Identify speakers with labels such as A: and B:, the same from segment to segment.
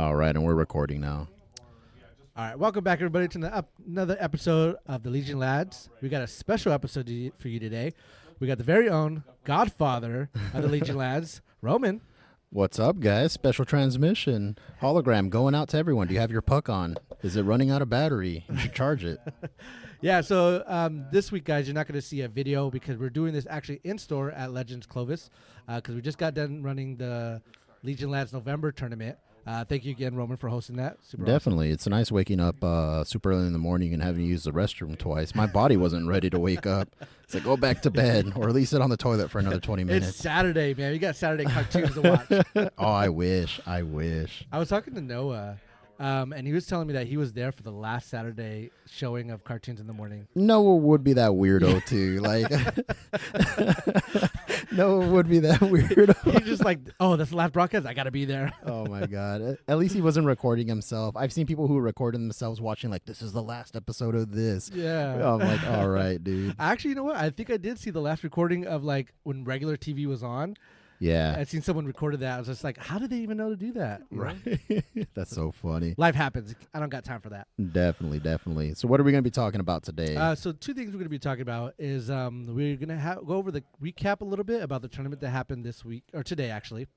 A: All right, and we're recording now.
B: All right, welcome back, everybody, to another episode of the Legion Lads. We got a special episode for you today. We got the very own godfather of the Legion Lads, Roman.
A: What's up, guys? Special transmission. Hologram going out to everyone. Do you have your puck on? Is it running out of battery? You should charge it.
B: Yeah, so this week, guys, you're not going to see a video because we're doing this actually in-store at Legends Clovis because we just got done running the Legion Lads November tournament. Thank you again, Roman, for hosting that. Super
A: Definitely.
B: awesome.
A: It's nice waking up super early in the morning and having to use the restroom twice. My body wasn't ready to wake up. It's like, go back to bed or at least sit on the toilet for another 20 minutes.
B: It's Saturday, man. You got Saturday cartoons to watch.
A: Oh, I wish.
B: I was talking to Noah, and he was telling me that he was there for the last Saturday showing of Cartoons in the Morning.
A: Noah would be that weirdo, too. Like, Noah would be that weirdo.
B: He's just like, oh, that's the last broadcast? I got to be there.
A: Oh, my God. At least he wasn't recording himself. I've seen people who recorded themselves watching, like, this is the last episode of this.
B: Yeah.
A: I'm like, all right, dude.
B: Actually, you know what? I think I did see the last recording of, like, when regular TV was on.
A: Yeah.
B: I'd seen someone recorded that. I was just like, how did they even know to do that?
A: Right. That's so funny.
B: Life happens. I don't got time for that.
A: Definitely. So what are we going to be talking about today?
B: So two things we're going to be talking about is we're going to go over the recap a little bit about the tournament that happened this week, or today, actually.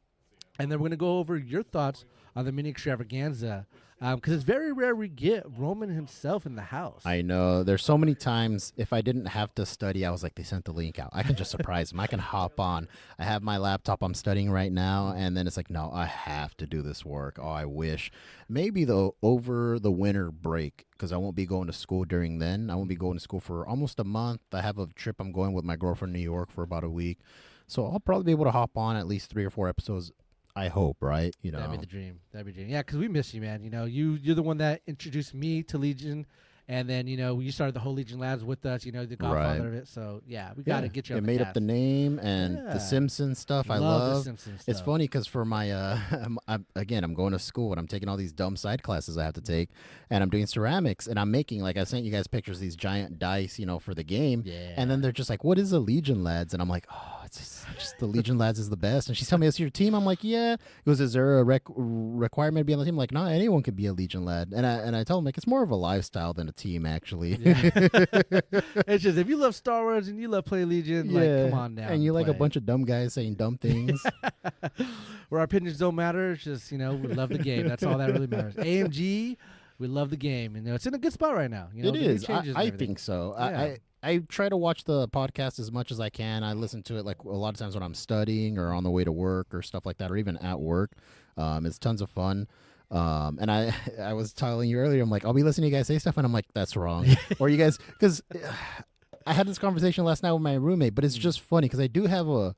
B: And then we're going to go over your thoughts on the Ministravaganza, because it's very rare we get Roman himself in the house.
A: I know. There's so many times if I didn't have to study, I was like, they sent the link out. I can just surprise them. I can hop on. I have my laptop. I'm studying right now. And then it's like, no, I have to do this work. Oh, I wish. Maybe, though, over the winter break, because I won't be going to school during then. I won't be going to school for almost a month. I have a trip I'm going with my girlfriend in New York for about a week. So I'll probably be able to hop on at least 3 or 4 episodes. I hope, right? You know,
B: that'd be the dream. Yeah, because we miss you, man. You know, you're the one that introduced me to Legion, and then you started the whole Legion Labs with us. You know, the godfather of it. So yeah, we got to get you.
A: It made up the name and the Simpsons stuff. I love
B: the Simpsons stuff.
A: It's funny because for my I'm going to school and I'm taking all these dumb side classes I have to take, and I'm doing ceramics and I'm making, like, I sent you guys pictures of these giant dice, for the game.
B: Yeah.
A: And then they're just like, "What is a Legion Lads?" And I'm like, "Oh, it's just the Legion Lads is the best." And she's telling me, "It's your team." I'm like, "Yeah." He goes, "Is there a requirement to be on the team?" I'm like, "No, anyone could be a Legion Lad." And I tell him, like, it's more of a lifestyle than a team, actually.
B: Yeah. It's just, if you love Star Wars and you love play Legion, like, come on now.
A: And you like a bunch of dumb guys saying dumb things.
B: Where our opinions don't matter. It's just, we love the game. That's all that really matters. AMG, we love the game. And it's in a good spot right now.
A: It is. I think so. Yeah. I try to watch the podcast as much as I can. I listen to it, like, a lot of times when I'm studying or on the way to work or stuff like that, or even at work. It's tons of fun. And I was telling you earlier, I'm like, I'll be listening to you guys say stuff, and I'm like, that's wrong. Or you guys, because I had this conversation last night with my roommate, but it's just funny because I do have a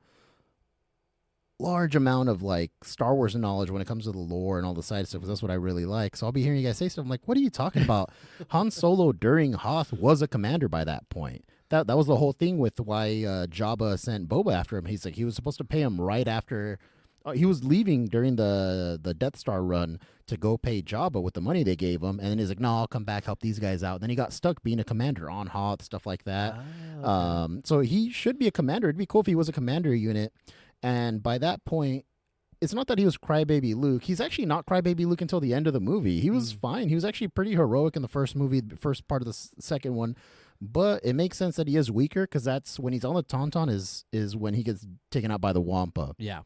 A: large amount of, like, Star Wars knowledge when it comes to the lore and all the side stuff, because that's what I really like. So I'll be hearing you guys say stuff. I'm like, what are you talking about? Han Solo during Hoth was a commander by that point. That was the whole thing with why Jabba sent Boba after him. He's like, he was supposed to pay him right after. He was leaving during the Death Star run to go pay Jabba with the money they gave him, and then he's like, "No, I'll come back, help these guys out." And then he got stuck being a commander on Hoth, stuff like that. Okay. So he should be a commander. It'd be cool if he was a commander unit. And by that point, it's not that he was Crybaby Luke. He's actually not Crybaby Luke until the end of the movie. He was fine. He was actually pretty heroic in the first movie, the first part of the second one. But it makes sense that he is weaker because that's when he's on the Tauntaun is when he gets taken out by the Wampa.
B: Yeah.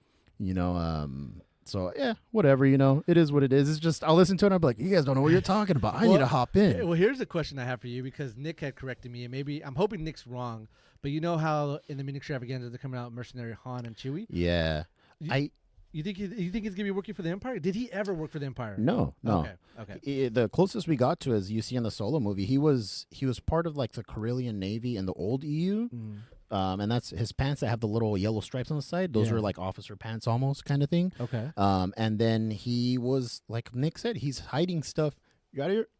A: So yeah, whatever, it is what it is. It's just, I'll listen to it and I'll be like, you guys don't know what you're talking about. I need to hop in.
B: Well, here's a question I have for you, because Nick had corrected me, and maybe I'm hoping Nick's wrong, but you know how in the Ministravaganza they're coming out Mercenary Han and Chewie?
A: Yeah.
B: You think he's going to be working for the Empire? Did he ever work for the Empire?
A: No.
B: Okay.
A: The closest we got to, as you see in the Solo movie, he was part of, like, the Carillion Navy in the old EU. And that's his pants that have the little yellow stripes on the side. Those are like officer pants almost kind of thing.
B: Okay.
A: And then he was, like Nick said, he's hiding stuff. You got it?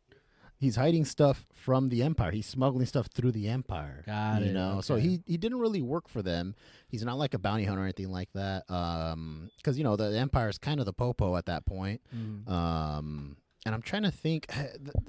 A: He's hiding stuff from the Empire. He's smuggling stuff through the Empire.
B: Got it. Okay.
A: So he didn't really work for them. He's not like a bounty hunter or anything like that. Because, the Empire is kind of the popo at that point. And I'm trying to think.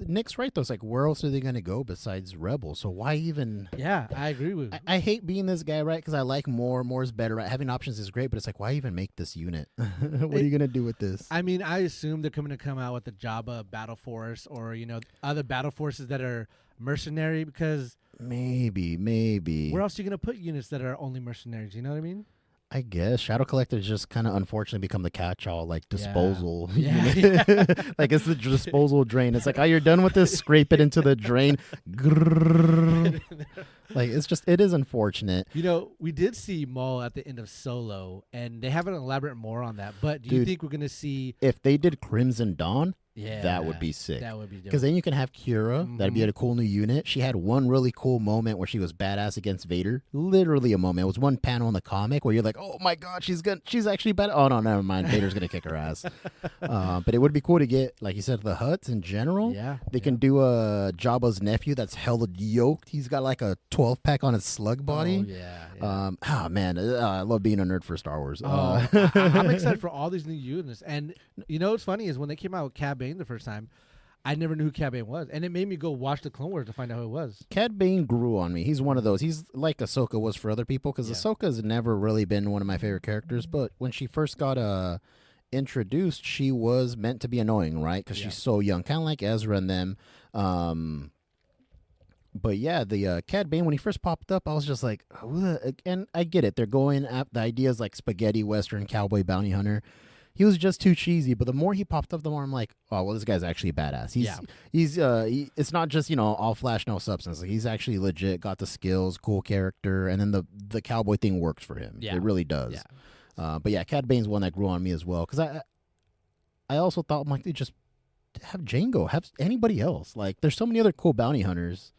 A: Nick's right though. It's like, where else are they going to go besides Rebel? So why even?
B: Yeah, I agree with.
A: I hate being this guy, right? Because I like more. More is better. Right? Having options is great, but it's like, why even make this unit? What are you going to do with this?
B: I mean, I assume they're going to come out with the Jabba Battle Force, or other battle forces that are mercenary. Because
A: maybe.
B: where else are you going to put units that are only mercenaries? You know what I mean?
A: I guess Shadow Collector's just kind of unfortunately become the catch-all, like disposal.
B: Yeah.
A: Like it's the disposal drain. It's like, oh, you're done with this, scrape it into the drain. Like it is unfortunate.
B: We did see Maul at the end of Solo, and they haven't elaborated more on that. But do you think we're gonna see
A: if they did Crimson Dawn?
B: Yeah,
A: that would be sick.
B: That would be dope.
A: Because then you can have Kira. Mm-hmm. That'd be a cool new unit. She had one really cool moment where she was badass against Vader. Literally a moment. It was one panel in the comic where you're like, oh my god, she's actually bad. Oh no, never mind. Vader's gonna kick her ass. But it would be cool to get, like you said, the Hutts in general.
B: Yeah,
A: they can do a Jabba's nephew that's hella yoked. He's got like a 12-pack on his slug body.
B: Oh yeah.
A: Man, I love being a nerd for Star Wars.
B: I'm excited for all these new units. And what's funny is when they came out with Cad Bane the first time, I never knew who Cad Bane was, and it made me go watch the Clone Wars to find out who it was.
A: Cad Bane grew on me. He's one of those. He's like Ahsoka was for other people, because Ahsoka's never really been one of my favorite characters. But when she first got introduced, she was meant to be annoying, right? Because she's so young, kind of like Ezra and them. But yeah, the Cad Bane, when he first popped up, I was just like, and I get it. They're going at the ideas like spaghetti western cowboy bounty hunter. He was just too cheesy, but the more he popped up, the more I'm like, oh, well, this guy's actually badass. It's not just, all flash, no substance. Like, he's actually legit, got the skills, cool character, and then the cowboy thing works for him. Yeah. It really does. Yeah. But yeah, Cad Bane's one that grew on me as well, because I also thought, I'm like, they just have Jango, have anybody else. Like, there's so many other cool bounty hunters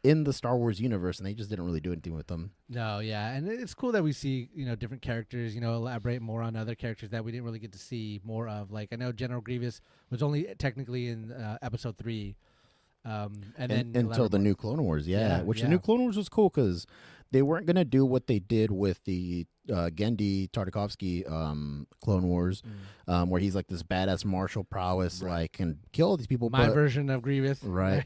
A: in the Star Wars universe, and they just didn't really do anything with them.
B: No, yeah, and it's cool that we see, different characters, elaborate more on other characters that we didn't really get to see more of. Like, I know General Grievous was only technically in Episode 3, and then
A: until the new Clone Wars, the new Clone Wars was cool because they weren't gonna do what they did with the Genndy Tartakovsky Clone Wars, where he's like this badass martial prowess, like, and kill all these people.
B: My version of Grievous,
A: right?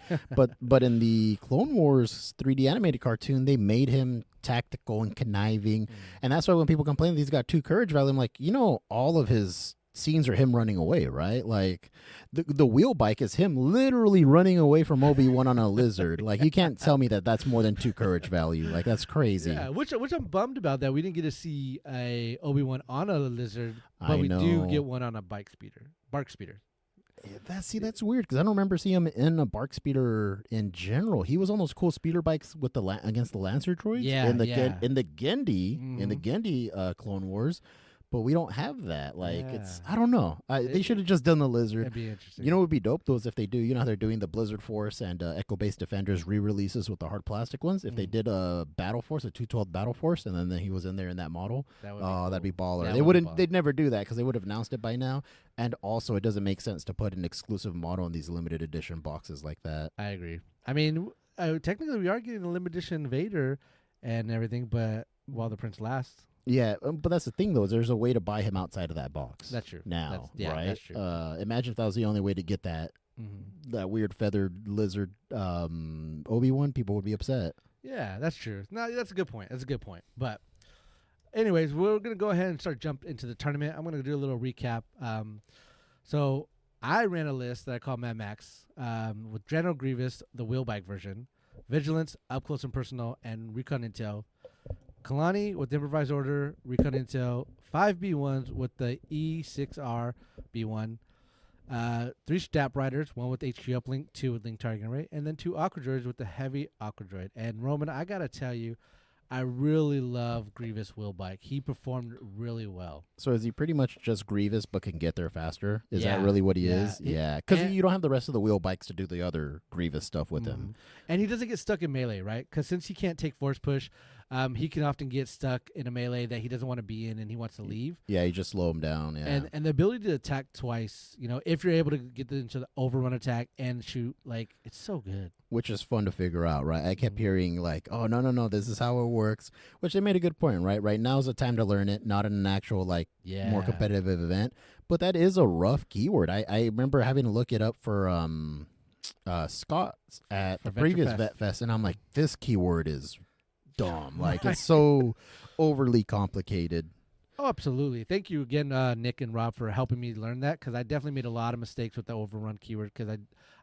A: but in the Clone Wars 3D animated cartoon, they made him tactical and conniving, and that's why when people complain that he's got 2 courage value, I'm like, all of his scenes are him running away, right? Like the wheel bike is him literally running away from Obi-Wan on a lizard. Like, you can't tell me that that's more than 2 courage value. Like, that's crazy.
B: Yeah, which I'm bummed about, that we didn't get to see a Obi-Wan on a lizard, but we do get one on a bark speeder.
A: Yeah, that's weird, because I don't remember seeing him in a bark speeder in general. He was on those cool speeder bikes with against the Lancer droids.
B: Yeah,
A: in the Genndy Clone Wars. But we don't have that. Like, it's, I don't know. They should have just done the lizard.
B: That'd be interesting.
A: What would be dope, though, is if they do, how they're doing the Blizzard Force and Echo Base Defenders re-releases with the hard plastic ones. If they did a Battle Force, a 212 Battle Force, and then he was in there in that model, that'd be baller. They'd never do that, because they would have announced it by now. And also, it doesn't make sense to put an exclusive model in these limited edition boxes like that.
B: I agree. I mean, technically, we are getting a limited edition Vader and everything, but while the Prince lasts.
A: Yeah, but that's the thing, though, is there's a way to buy him outside of that box.
B: That's true.
A: Now, right?
B: That's true.
A: Imagine if that was the only way to get that that weird feathered lizard Obi-Wan. People would be upset.
B: Yeah, that's true. No, that's a good point. But anyways, we're going to go ahead and jump into the tournament. I'm going to do a little recap. So I ran a list that I call Mad Max with General Grievous, the wheelbike version, Vigilance, Up Close and Personal, and Recon Intel. Kalani with Improvised Order, Recon Intel, 5 B1s with the E6R B1, 3 Stab Riders, 1 with HQ Uplink, 2 with Link Targeting Array, and then 2 Aqua Droids with the Heavy Aqua Droid. And Roman, I gotta tell you, I really love Grievous Wheelbike. He performed really well.
A: So is he pretty much just Grievous but can get there faster? Is that really what he is? Yeah. Because you don't have the rest of the wheel bikes to do the other Grievous stuff with him.
B: And he doesn't get stuck in melee, right? Because since he can't take force push, he can often get stuck in a melee that he doesn't want to be in and he wants to leave.
A: Yeah, you just slow him down. Yeah.
B: And the ability to attack twice, if you're able to get into the overrun attack and shoot, like, it's so good.
A: Which is fun to figure out, right? I kept hearing like, oh, no, this is how it works, which they made a good point, right? Right now is the time to learn it, not in an actual, like, more competitive event. But that is a rough keyword. I remember having to look it up for Scott at
B: For
A: the previous
B: Venture Fest.
A: Vet Fest, and I'm like, this keyword is dumb. Like
B: Right.
A: it's so overly complicated.
B: Oh, absolutely. Thank you again, Nick and Rob, for helping me learn that, because I definitely made a lot of mistakes with the overrun keyword, because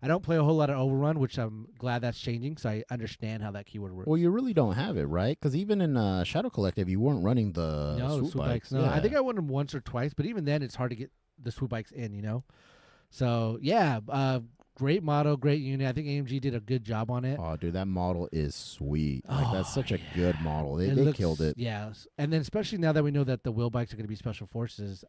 B: I don't play a whole lot of overrun, which I'm glad that's changing, so I understand how that keyword works.
A: Well, you really don't have it, right? Because even in Shadow Collective, you weren't running the
B: No,
A: swoop bikes.
B: No,
A: Yeah.
B: I think I won them once or twice, but even then, it's hard to get the swoop bikes in, you know? So, yeah, great model, great unit. I think AMG did a good job on it.
A: Oh, dude, that model is sweet. Like that's
B: Oh,
A: such a
B: yeah.
A: good model. They
B: It looks-
A: killed it.
B: Yeah, and then especially now that we know that the wheel bikes are going to be special forces.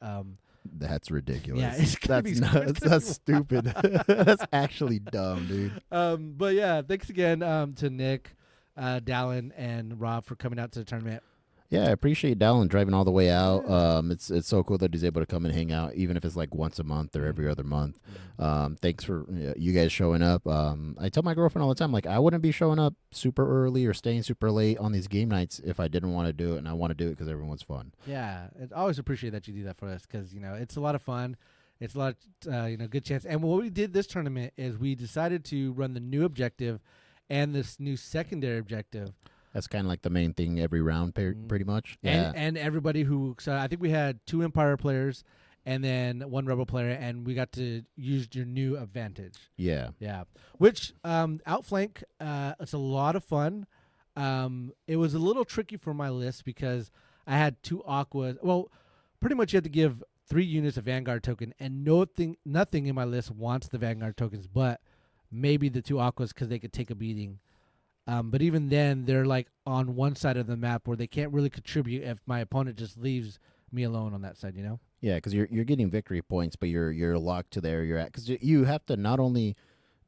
A: That's ridiculous.
B: Yeah, it's gonna
A: that's
B: be-
A: nuts.
B: it's gonna
A: That's
B: be
A: stupid. That's actually dumb, dude.
B: But yeah, thanks again to Nick, Dallin, and Rob for coming out to the tournament.
A: Yeah, I appreciate Dallin driving all the way out.
B: Yeah.
A: It's so cool that he's able to come and hang out, even if it's like once a month or every other month. Thanks for you guys showing up. I tell my girlfriend all the time, like I wouldn't be showing up super early or staying super late on these game nights if I didn't want to do it, and I want to do it because everyone's fun.
B: Yeah, I always appreciate that you do that for us, because it's a lot of fun. It's a lot, good chance. And what we did this tournament is we decided to run the new objective and this new secondary objective.
A: That's kind of like the main thing every round, pretty much. Yeah.
B: And everybody who, so I think we had 2 Empire players and then 1 Rebel player, and we got to use your new advantage.
A: Yeah.
B: Yeah. Which, Outflank, it's a lot of fun. It was a little tricky for my list because I had 2 Aquas. Well, pretty much you have to give 3 units a Vanguard token, and nothing in my list wants the Vanguard tokens, but maybe the 2 Aquas because they could take a beating. But even then, they're like on one side of the map where they can't really contribute if my opponent just leaves me alone on that side, you know?
A: Yeah, because you're getting victory points, but you're locked to there you're at. Because you have to not only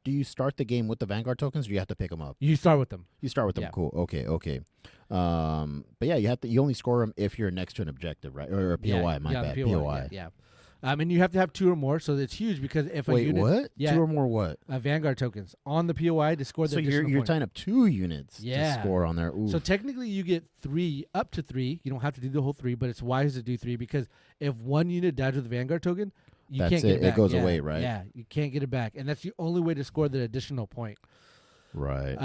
A: do you start the game with the Vanguard tokens, or you have to pick them up.
B: You start with them.
A: You start with them.
B: Yeah.
A: Cool. Okay. But yeah, you only score them if you're next to an objective, right? Or a POI. My bad. POI.
B: Yeah. And you have to have 2 or more, so it's huge because if a
A: Wait,
B: unit,
A: what?
B: Yeah,
A: 2 or more what?
B: Vanguard tokens on the POI to score the
A: So
B: additional
A: you're
B: point.
A: tying up 2 units
B: Yeah.
A: to score on there. Ooh.
B: So technically, you get 3 up to 3. You don't have to do the whole 3, but it's wise to do 3 because if 1 unit dies with the Vanguard token, you
A: That's
B: can't get
A: it.
B: it back.
A: It goes
B: Yeah,
A: away, right?
B: Yeah, you can't get it back, and that's the only way to score the additional point.
A: Right.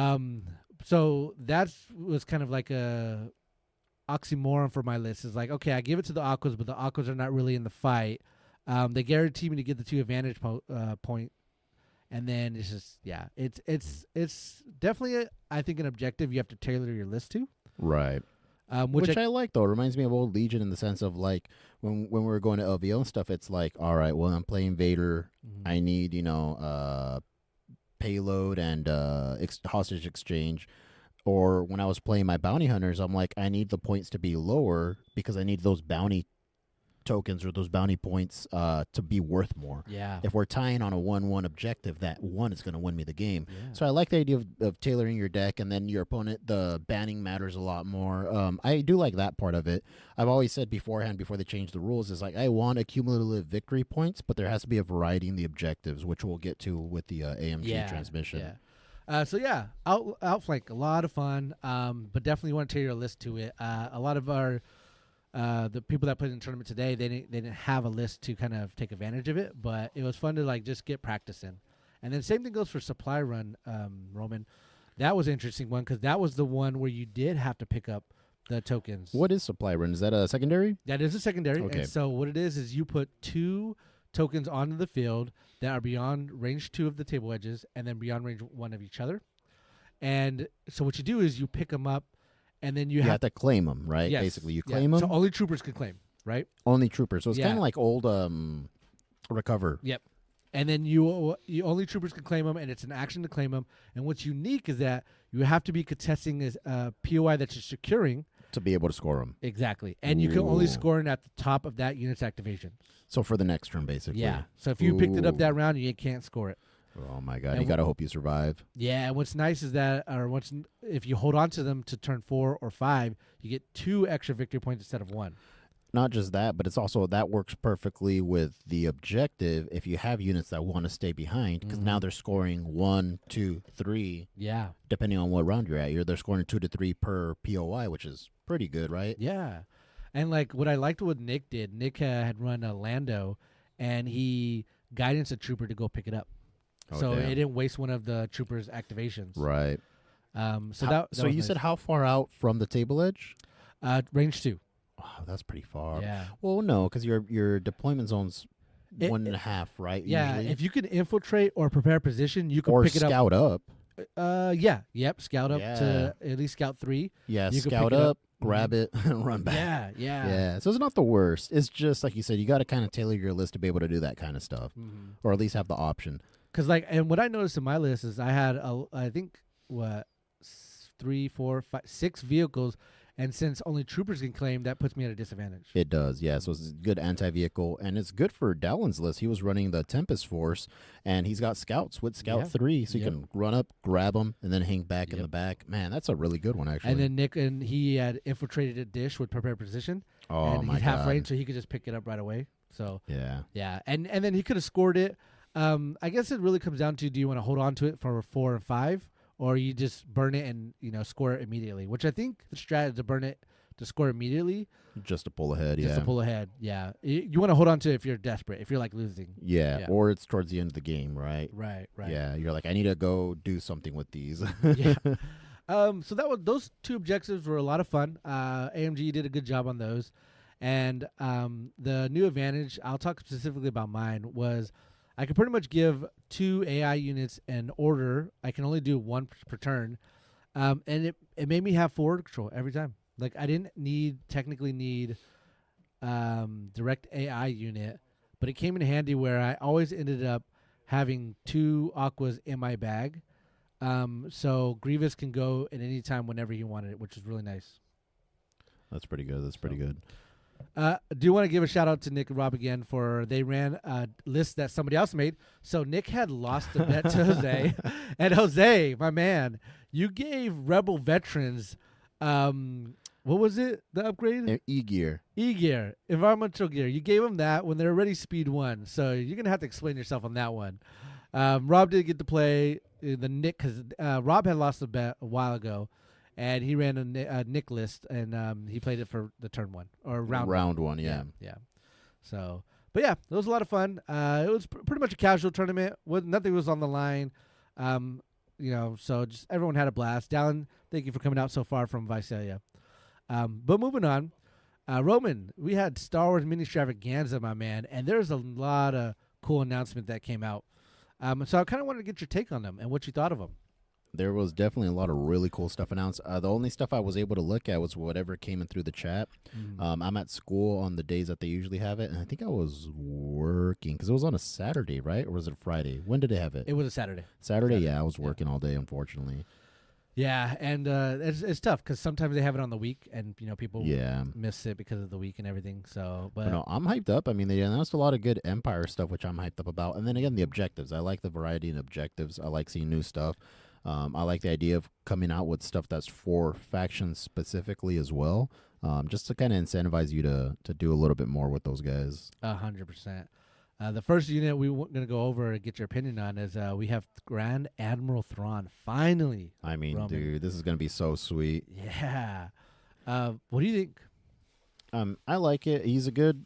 B: So that was kind of like a oxymoron for my list. It's like, okay, I give it to the Aquas, but the Aquas are not really in the fight. They guarantee me to get the 2 advantage point, and then it's just it's definitely I think an objective you have to tailor your list to.
A: Right.
B: Which
A: I like though. It reminds me of old Legion in the sense of like when we were going to LVO and stuff. It's like, all right, well, I'm playing Vader. I need payload and hostage exchange. Or when I was playing my bounty hunters, I'm like, I need the points to be lower because I need those bounty tokens or those bounty points to be worth more.
B: Yeah.
A: If we're tying on a 1-1 objective, that 1 is going to win me the game.
B: Yeah.
A: So I like the idea of tailoring your deck, and then your opponent, the banning matters a lot more. I do like that part of it. I've always said beforehand, before they changed the rules, is like I want accumulative victory points, but there has to be a variety in the objectives, which we'll get to with the AMG transmission.
B: Yeah. Outflank, a lot of fun, but definitely want to tailor your list to it. A lot of our the people that put in the tournament today, they didn't have a list to kind of take advantage of it, but it was fun to like just get practice in. And then same thing goes for supply run, Roman. That was an interesting one because that was the one where you did have to pick up the tokens.
A: What is supply run? Is that a secondary?
B: That is a secondary.
A: Okay.
B: And so what it is you put 2 tokens onto the field that are beyond range 2 of the table edges and then beyond range 1 of each other. And so what you do is you pick them up, and then you
A: have to claim them, right?
B: Yes.
A: Basically, you claim them.
B: So only troopers can claim, right?
A: Only troopers. So it's
B: Yeah.
A: kind of like old recover.
B: Yep. And then you only troopers can claim them, and it's an action to claim them. And what's unique is that you have to be contesting a POI that you're securing
A: To be able to score them.
B: exactly, and you can only
A: Ooh.
B: score it at the top of that unit's activation.
A: So for the next turn, basically.
B: Yeah. So if you picked it up
A: Ooh.
B: that round, you can't score it.
A: Oh my God!
B: And
A: You gotta hope you survive.
B: Yeah, and what's nice is that, if you hold on to them to turn 4 or 5, you get 2 extra victory points instead of 1.
A: Not just that, but it's also that works perfectly with the objective if you have units that want to stay behind, because now they're scoring 1, 2, 3,
B: Yeah.
A: depending on what round you're at. They're scoring 2 to 3 per POI, which is pretty good, right?
B: Yeah. And like what I liked what Nick did, Nick had run a Lando, and he guidance a trooper to go pick it up. So
A: damn.
B: it didn't waste one of the trooper's activations.
A: Right.
B: So
A: you
B: nice.
A: said how far out from the table edge?
B: Range 2.
A: Oh, that's pretty far.
B: Yeah.
A: Well, no, because your deployment zone's 1.5, right?
B: Yeah.
A: Usually?
B: If you can infiltrate or prepare position, you can
A: or
B: pick it up.
A: scout up.
B: Yep. Scout up to at least scout 3.
A: Yeah,
B: you
A: scout up, grab it, and run back.
B: Yeah.
A: So it's not the worst. It's just like you said, you got to kind of tailor your list to be able to do that kind of stuff, or at least have the option.
B: Because and what I noticed in my list is I had I think 3, 4, 5, 6 vehicles, and since only troopers can claim, that puts me at a disadvantage.
A: It does, yeah. So it's a good anti-vehicle, and it's good for Dallin's list. He was running the Tempest Force, and he's got scouts with Scout 3, so you can run up, grab them, and then hang back in the back. Man, that's a really good one, actually.
B: And then Nick, he had infiltrated a dish with prepared position.
A: Oh,
B: and
A: my
B: he's
A: God.
B: half range, so he could just pick it up right away. So
A: yeah.
B: And then he could have scored it. I guess it really comes down to, do you want to hold on to it for 4 and 5, or you just burn it and score it immediately? Which I think the strat is to burn it to score immediately,
A: just to pull ahead.
B: Just to pull ahead. Yeah, you want to hold on to it if you're desperate, if you're like losing.
A: Yeah, or it's towards the end of the game, right?
B: Right.
A: Yeah, you're like, I need to go do something with these.
B: Yeah. So those 2 objectives were a lot of fun. AMG did a good job on those, and the new advantage, I'll talk specifically about mine, was I could pretty much give 2 AI units an order. I can only do 1 per turn, and it made me have forward control every time. Like, I didn't technically need direct AI unit, but it came in handy where I always ended up having 2 Aquas in my bag. So Grievous can go at any time whenever he wanted it, which is really nice.
A: That's pretty good.
B: Do you want to give a shout out to Nick and Rob again for they ran a list that somebody else made. So Nick had lost a bet to Jose, and Jose, my man, you gave Rebel veterans, what was it? The upgrade?
A: E-gear,
B: environmental gear. You gave them that when they're already speed 1. So you're gonna have to explain yourself on that one. Rob did get to play the Nick because Rob had lost a bet a while ago. And he ran a Nick list, and he played it for the turn 1 or round 1.
A: Yeah.
B: So, but yeah, it was a lot of fun. It was pretty much a casual tournament. Nothing was on the line. So just everyone had a blast. Dallin, thank you for coming out so far from Visalia. But moving on, Roman, we had Star Wars Ministravaganza, my man, and there's a lot of cool announcement that came out. So I kind of wanted to get your take on them and what you thought of them.
A: There was definitely a lot of really cool stuff announced. The only stuff I was able to look at was whatever came in through the chat. I'm at school on the days that they usually have it, and I think I was working because it was on a Saturday, right? Or was it a Friday? When did they have it?
B: It was a Saturday.
A: Saturday, yeah. I was working all day, unfortunately.
B: Yeah, and it's tough because sometimes they have it on the week, and people miss it because of the week and everything. So, but
A: no, I'm hyped up. I mean, they announced a lot of good Empire stuff, which I'm hyped up about. And then again, the objectives. I like the variety in objectives. I like seeing new stuff. I like the idea of coming out with stuff that's for factions specifically as well, just to kind of incentivize you to do a little bit more with those guys.
B: 100%. The first unit we're going to go over and get your opinion on is we have Grand Admiral Thrawn. Finally.
A: I mean,
B: Roman.
A: dude, this is going to be so sweet.
B: Yeah. What do you think?
A: I like it. He's a good,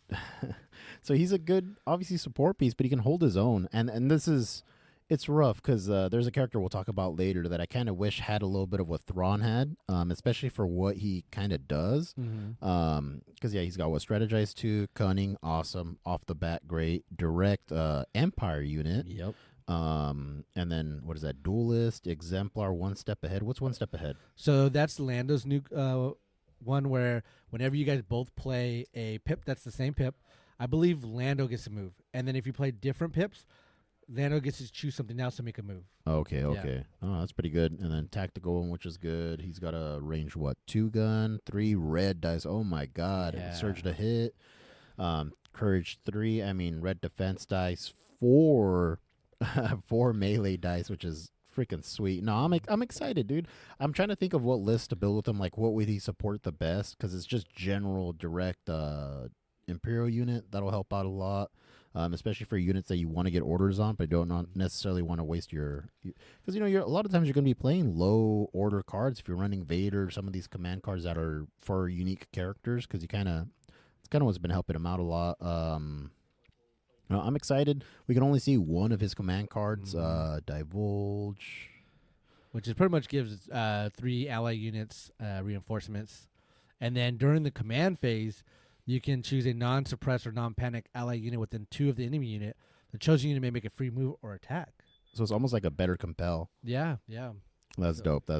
A: he's a good, obviously support piece, but he can hold his own. And this is. It's rough because there's a character we'll talk about later that I kind of wish had a little bit of what Thrawn had, especially for what he kind of does. Because, he's got Strategize 2, Cunning, awesome, off the bat, great, Direct, Empire unit.
B: Yep.
A: And then, what is that, Duelist, Exemplar, One Step Ahead. What's One Step Ahead?
B: So that's Lando's new one where whenever you guys both play a pip that's the same pip, I believe Lando gets to move. And then if you play different pips, Lando gets to choose something else to make a move.
A: Okay. Oh, that's pretty good. And then tactical one, which is good. He's got a range, 2 gun, 3 red dice. Oh, my God.
B: Yeah.
A: Surge to hit. Courage 3. I mean, red defense dice. 4 melee dice, which is freaking sweet. No, I'm excited, dude. I'm trying to think of what list to build with him. Like, what would he support the best? Because it's just general direct Imperial unit. That'll help out a lot. Especially for units that you want to get orders on, but don't not necessarily want to waste because you're a lot of times you're going to be playing low order cards if you're running Vader, some of these command cards that are for unique characters, because it's kind of what's been helping him out a lot. I'm excited. We can only see one of his command cards. Divulge.
B: Which is pretty much gives 3 ally units reinforcements. And then during the command phase, you can choose a non-suppress or non-panic ally unit within 2 of the enemy unit. The chosen unit may make a free move or attack.
A: So it's almost like a better compel.
B: Yeah.
A: That's dope.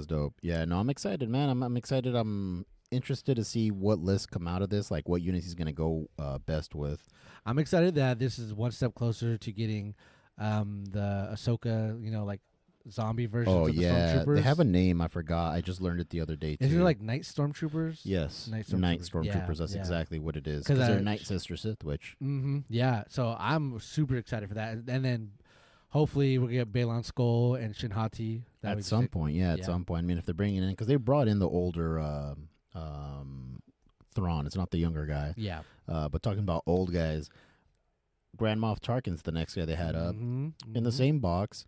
A: Yeah, no, I'm excited, man. I'm excited. I'm interested to see what lists come out of this, like what units he's going to go best with.
B: I'm excited that this is one step closer to getting the Ahsoka, like zombie versions of the Stormtroopers.
A: They have a name. I forgot. I just learned it the other day, too.
B: Is it like Night Stormtroopers?
A: Yes.
B: Night
A: Stormtroopers.
B: Yeah,
A: That's exactly what it is.
B: 'Cause
A: Because they're Night Sister Sith Witch.
B: Mm-hmm. Yeah. So I'm super excited for that. And then hopefully we'll get Balon Skull and Shinhati.
A: At some point. I mean, if they're bringing in, because they brought in the older Thrawn. It's not the younger guy.
B: Yeah.
A: But talking about old guys, Grand Moff Tarkin's the next guy they had up in the same box.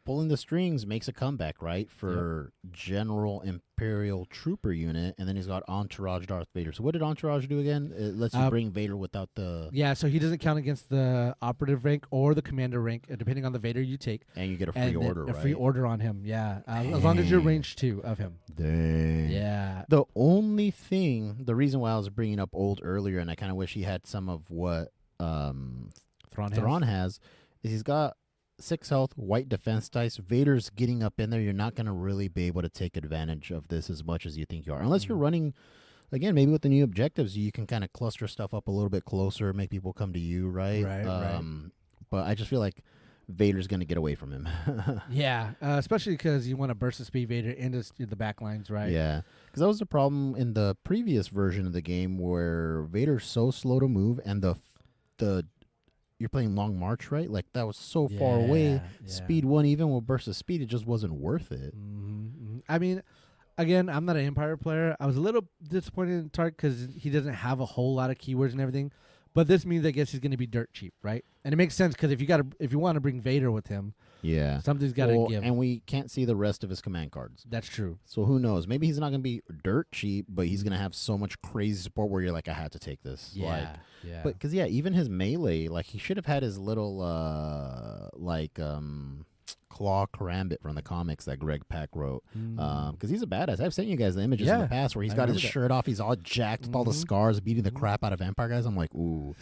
A: Pulling the strings makes a comeback, right? For General Imperial Trooper unit, and then he's got Entourage Darth Vader. So what did Entourage do again? It lets you bring Vader without the...
B: Yeah, so he doesn't count against the operative rank or the commander rank, depending on the Vader you take.
A: And you get a free order, right?
B: A free order on him, yeah. As long as you're range 2 of him.
A: Dang.
B: Yeah.
A: The only thing, the reason why I was bringing up old earlier, and I kind of wish he had some of what Thrawn has, is he's got 6 health, white defense dice. Vader's getting up in there. You're not going to really be able to take advantage of this as much as you think you are. Unless you're running, again, maybe with the new objectives, you can kind of cluster stuff up a little bit closer, make people come to you, right?
B: Right.
A: But I just feel like Vader's going to get away from him.
B: Yeah, especially because you want to burst the speed Vader into the back lines, right?
A: Yeah, because that was the problem in the previous version of the game where Vader's so slow to move, and the you're playing Long March, right? Like, that was so far away.
B: Yeah.
A: Speed 1, even with burst of speed, it just wasn't worth it.
B: I mean, again, I'm not an Empire player. I was a little disappointed in Tark because he doesn't have a whole lot of keywords and everything. But this means, I guess, he's going to be dirt cheap, right? And it makes sense because if you want to bring Vader with him, something's got to give.
A: And we can't see the rest of his command cards.
B: That's true.
A: So who knows? Maybe he's not going to be dirt cheap, but he's going to have so much crazy support where you're like, I had to take this.
B: Yeah.
A: But because even his melee, like, he should have had his little Claw Karambit from the comics that Greg Pak wrote. Because he's a badass. I've sent you guys the images in the past where he's got his shirt off. He's all jacked with all the scars, beating the crap out of Empire guys. I'm like, ooh.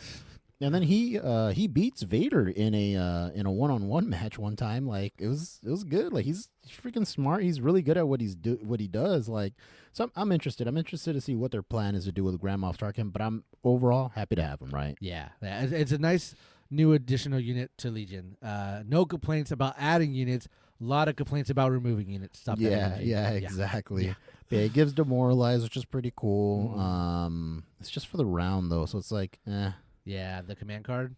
A: And then he beats Vader in a one-on-one match one time. Like, it was good. Like, he's freaking smart. He's really good at what he does. Like, so I'm interested. I'm interested to see what their plan is to do with Grand Moff Tarkin. But I'm overall happy to have him. Right?
B: Yeah. It's a nice new additional unit to Legion. No complaints about adding units. A lot of complaints about removing units.
A: Exactly. Yeah, it gives Demoralize, which is pretty cool. It's just for the round though, so it's like, eh.
B: Yeah, the command card.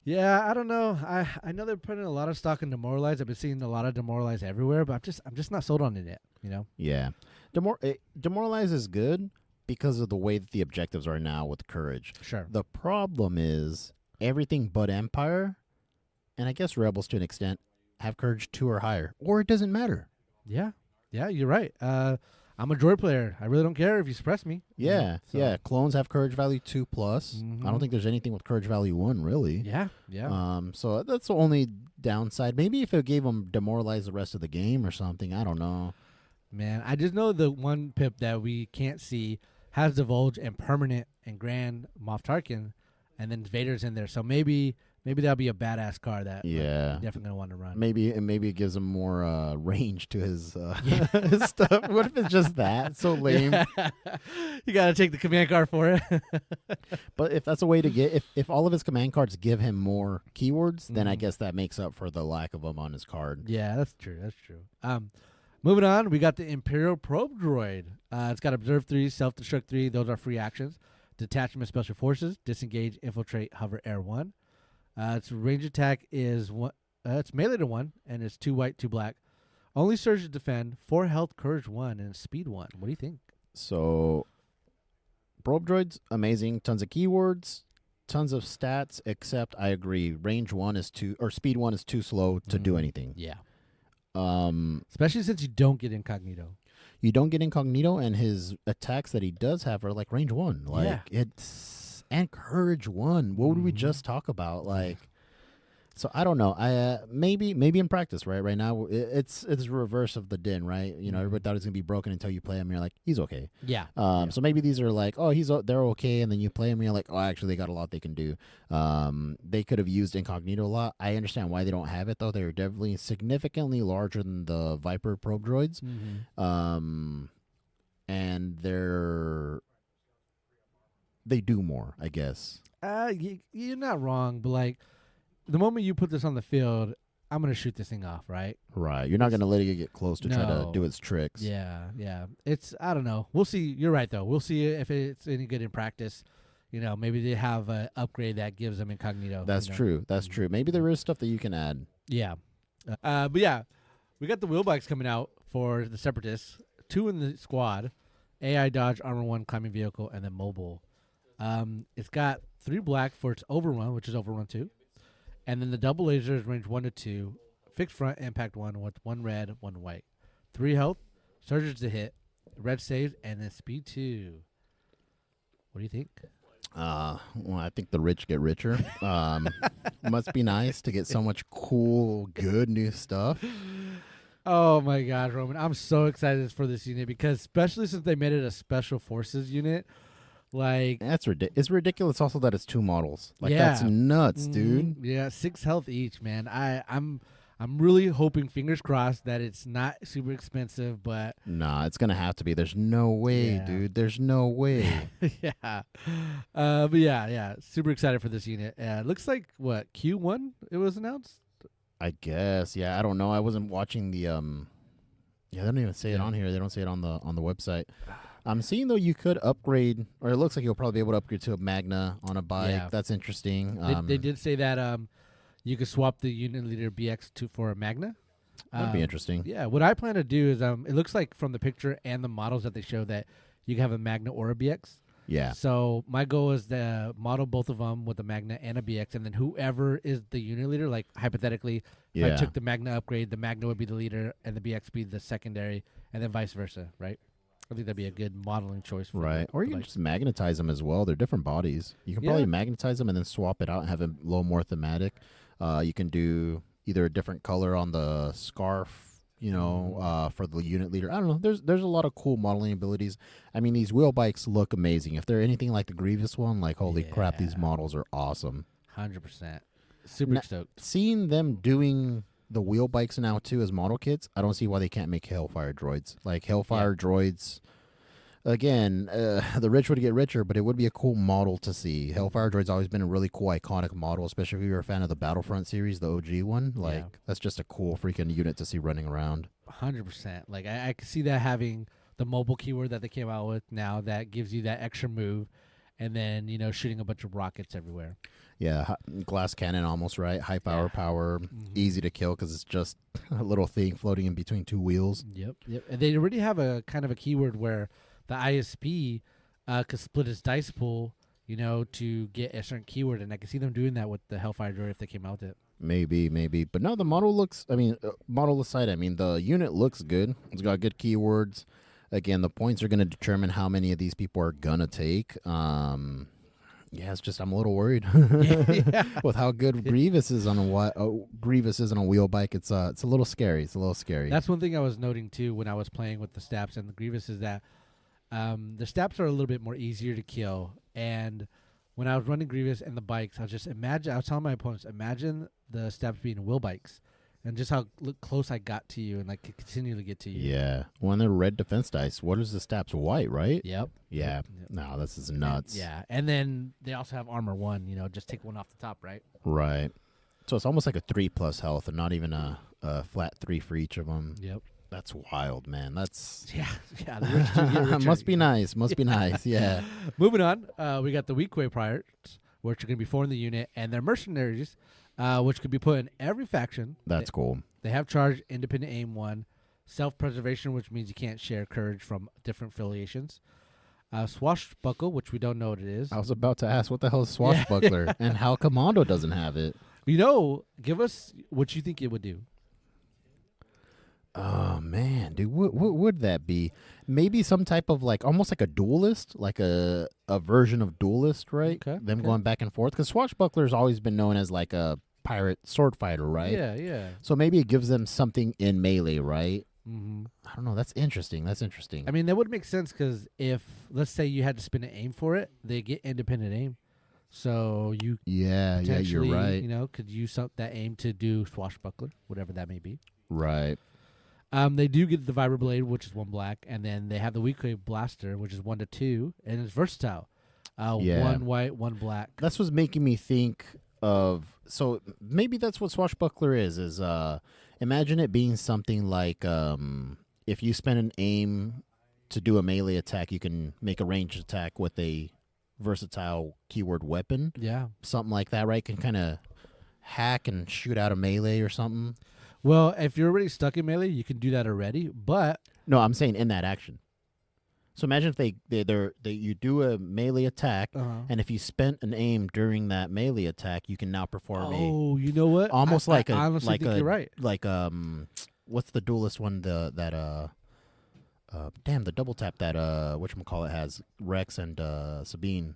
B: Yeah, I don't know. I know they're putting a lot of stock in Demoralize. I've been seeing a lot of Demoralize everywhere, but I'm just not sold on it yet. You know?
A: Yeah, Demoralize is good because of the way that the objectives are now with Courage.
B: Sure.
A: The problem is everything but Empire, and I guess Rebels to an extent, have Courage 2 or higher, or it doesn't matter.
B: Yeah, you're right. I'm a droid player. I really don't care if you suppress me.
A: Yeah. Clones have Courage value 2+. I don't think there's anything with Courage value 1, really.
B: Yeah.
A: So that's the only downside. Maybe if it gave them Demoralize the rest of the game or something. I don't know.
B: Man, I just know the one pip that we can't see has Divulge and Permanent and Grand Moff Tarkin, and then Vader's in there. So maybe that'll be a badass car that definitely gonna want to run.
A: Maybe it gives him more range to his his stuff. What if it's just that? So lame.
B: You gotta take the command card for it.
A: But if that's a way to get if all of his command cards give him more keywords, then I guess that makes up for the lack of them on his card.
B: Yeah, that's true. Moving on, we got the Imperial Probe Droid. It's got Observe 3, Self-Destruct 3. Those are free actions. Detachment Special Forces, Disengage, Infiltrate, Hover, Air 1. Its range attack is one. It's melee to 1, and it's 2 white, 2 black. Only Surge to defend, 4 health, Courage 1, and Speed 1. What do you think?
A: So, Probe Droid's amazing. Tons of keywords, tons of stats, except I agree. Range 1 is too, or Speed 1 is too slow to do anything.
B: Yeah. Especially since you don't get Incognito.
A: You don't get Incognito, and his attacks that he does have are like range 1. Like, it's... and Courage 1. What would we just talk about? Like, so I don't know. I maybe in practice, right now it's reverse of the Din, right? You know, everybody thought it was gonna be broken until you play him and you're like, he's okay.
B: Yeah.
A: So maybe these are like, oh, they're okay, and then you play him and you're like, oh, actually they got a lot they can do. They could have used Incognito a lot. I understand why they don't have it though. They're definitely significantly larger than the Viper probe droids. And they do more, I guess.
B: You're not wrong, but like the moment you put this on the field, I'm gonna shoot this thing off, right?
A: Right. You're not gonna let it get close to try to do its tricks.
B: Yeah. It's I don't know. We'll see. You're right though. We'll see if it's any good in practice. You know, maybe they have an upgrade that gives them Incognito.
A: That's true. That's true. Maybe there is stuff that you can add.
B: Yeah. But yeah, we got the wheel bikes coming out for the Separatists. 2 in the squad, AI Dodge Armor 1 climbing vehicle, and then mobile. It's got 3 black for its overrun, which is overrun 2. And then the double laser is range 1 to 2. Fixed front, impact 1 with 1 red, 1 white. 3 health, surges to hit, red saves, and then speed 2. What do you think?
A: Well, I think the rich get richer. Must be nice to get so much cool, good new stuff.
B: Oh my gosh, Roman. I'm so excited for this unit because especially since they made it a special forces unit. Like
A: it's ridiculous also that it's 2 models. Like that's nuts, dude.
B: Yeah, 6 health each, man. I'm really hoping, fingers crossed, that it's not super expensive, but
A: nah, it's gonna have to be. There's no way, dude. There's no way.
B: Yeah. But yeah. Super excited for this unit. Looks like what, Q1 it was announced?
A: I guess. Yeah, I don't know. I wasn't watching the Yeah, they don't even say it on here. They don't say it on the website. I'm seeing though you could upgrade, or it looks like you'll probably be able to upgrade to a Magna on a bike. Yeah. That's interesting.
B: They did say that you could swap the unit leader BX for a Magna.
A: That'd be interesting.
B: Yeah, what I plan to do is it looks like from the picture and the models that they show that you can have a Magna or a BX.
A: Yeah.
B: So my goal is to model both of them with a Magna and a BX, and then whoever is the unit leader, like hypothetically, if I took the Magna upgrade, the Magna would be the leader and the BX be the secondary, and then vice versa, right? I think that'd be a good modeling choice. For
A: or you can just magnetize them as well. They're different bodies. You can probably magnetize them and then swap it out and have it a little more thematic. You can do either a different color on the scarf, for the unit leader. I don't know. There's a lot of cool modeling abilities. I mean, these wheel bikes look amazing. If they're anything like the Grievous one, like holy crap, these models are awesome.
B: 100%. Super stoked.
A: Seeing them doing the wheel bikes now too as model kits, I don't see why they can't make Hellfire droids. Like Hellfire droids, again, the rich would get richer, but it would be a cool model to see. Hellfire droid's always been a really cool, iconic model, especially if you're a fan of the Battlefront series, the OG one. Like that's just a cool freaking unit to see running around.
B: 100%. Like I could see that having the mobile keyword that they came out with now that gives you that extra move, and then shooting a bunch of rockets everywhere.
A: Yeah, glass cannon almost, right? High power, easy to kill because it's just a little thing floating in between 2 wheels.
B: Yep. And they already have a kind of a keyword where the ISP could split its dice pool, to get a certain keyword, and I can see them doing that with the Hellfire droid if they came out with it.
A: Maybe. But no, the model looks, model aside, the unit looks good. It's got good keywords. Again, the points are going to determine how many of these people are going to take. It's just I'm a little worried with how good Grievous is on a wheel bike. It's a little scary.
B: That's one thing I was noting too when I was playing with the Staps and the Grievous is that the Staps are a little bit more easier to kill. And when I was running Grievous and the bikes, I was telling my opponents, imagine the Staps being wheel bikes. And just how close I got to you and like could continue to get to you.
A: Yeah. When they're red defense dice, what is the Staps? White, right?
B: Yep.
A: Yeah.
B: Yep.
A: No, this is nuts.
B: And then they also have armor 1, just take 1 off the top, right?
A: Right. So it's almost like a 3+ health and not even a flat 3 for each of them.
B: Yep.
A: That's wild, man. That's...
B: Yeah. The
A: Must be nice. Nice. Yeah.
B: Moving on, we got the Weequay pirates, which are going to be 4 in the unit, and they're mercenaries, which could be put in every faction.
A: That's cool.
B: They have charge, independent aim 1, self-preservation, which means you can't share courage from different affiliations. Swashbuckle, which we don't know what it is.
A: I was about to ask, what the hell is Swashbuckler? And how Commando doesn't have it?
B: Give us what you think it would do.
A: Oh man, dude, what would that be? Maybe some type of like almost like a duelist, like a version of duelist, right?
B: Okay.
A: Them
B: Okay.
A: going back and forth because swashbuckler's always been known as like a pirate sword fighter, right?
B: Yeah. Yeah.
A: So maybe it gives them something in melee, right?
B: Mm-hmm.
A: I don't know. That's interesting. That's interesting.
B: I mean, that would make sense because if, let's say, you had to spin an aim for it, they get independent aim. So you
A: yeah, you're
B: potentially,
A: right.
B: could use that aim to do swashbuckler, whatever that may be.
A: Right.
B: They do get the vibroblade, which is 1 black, and then they have the weak wave blaster, which is 1 to 2, and it's versatile.
A: Yeah.
B: 1 white, 1 black.
A: That's what's making me think of. So maybe that's what swashbuckler is. Imagine it being something like if you spend an aim to do a melee attack, you can make a ranged attack with a versatile keyword weapon,
B: Yeah.
A: something like that, right? Can kind of hack and shoot out a melee or something.
B: Well, if you're already stuck in melee, you can do that already, but
A: No, I'm saying in that action. So imagine if you do a melee attack, and if you spent an aim during that melee attack, you can now perform
B: oh, you know what?
A: almost
B: I
A: like a
B: honestly
A: like
B: think
A: a
B: you're right.
A: like what's the duelist one the double tap that whatchamacallit has Rex and Sabine.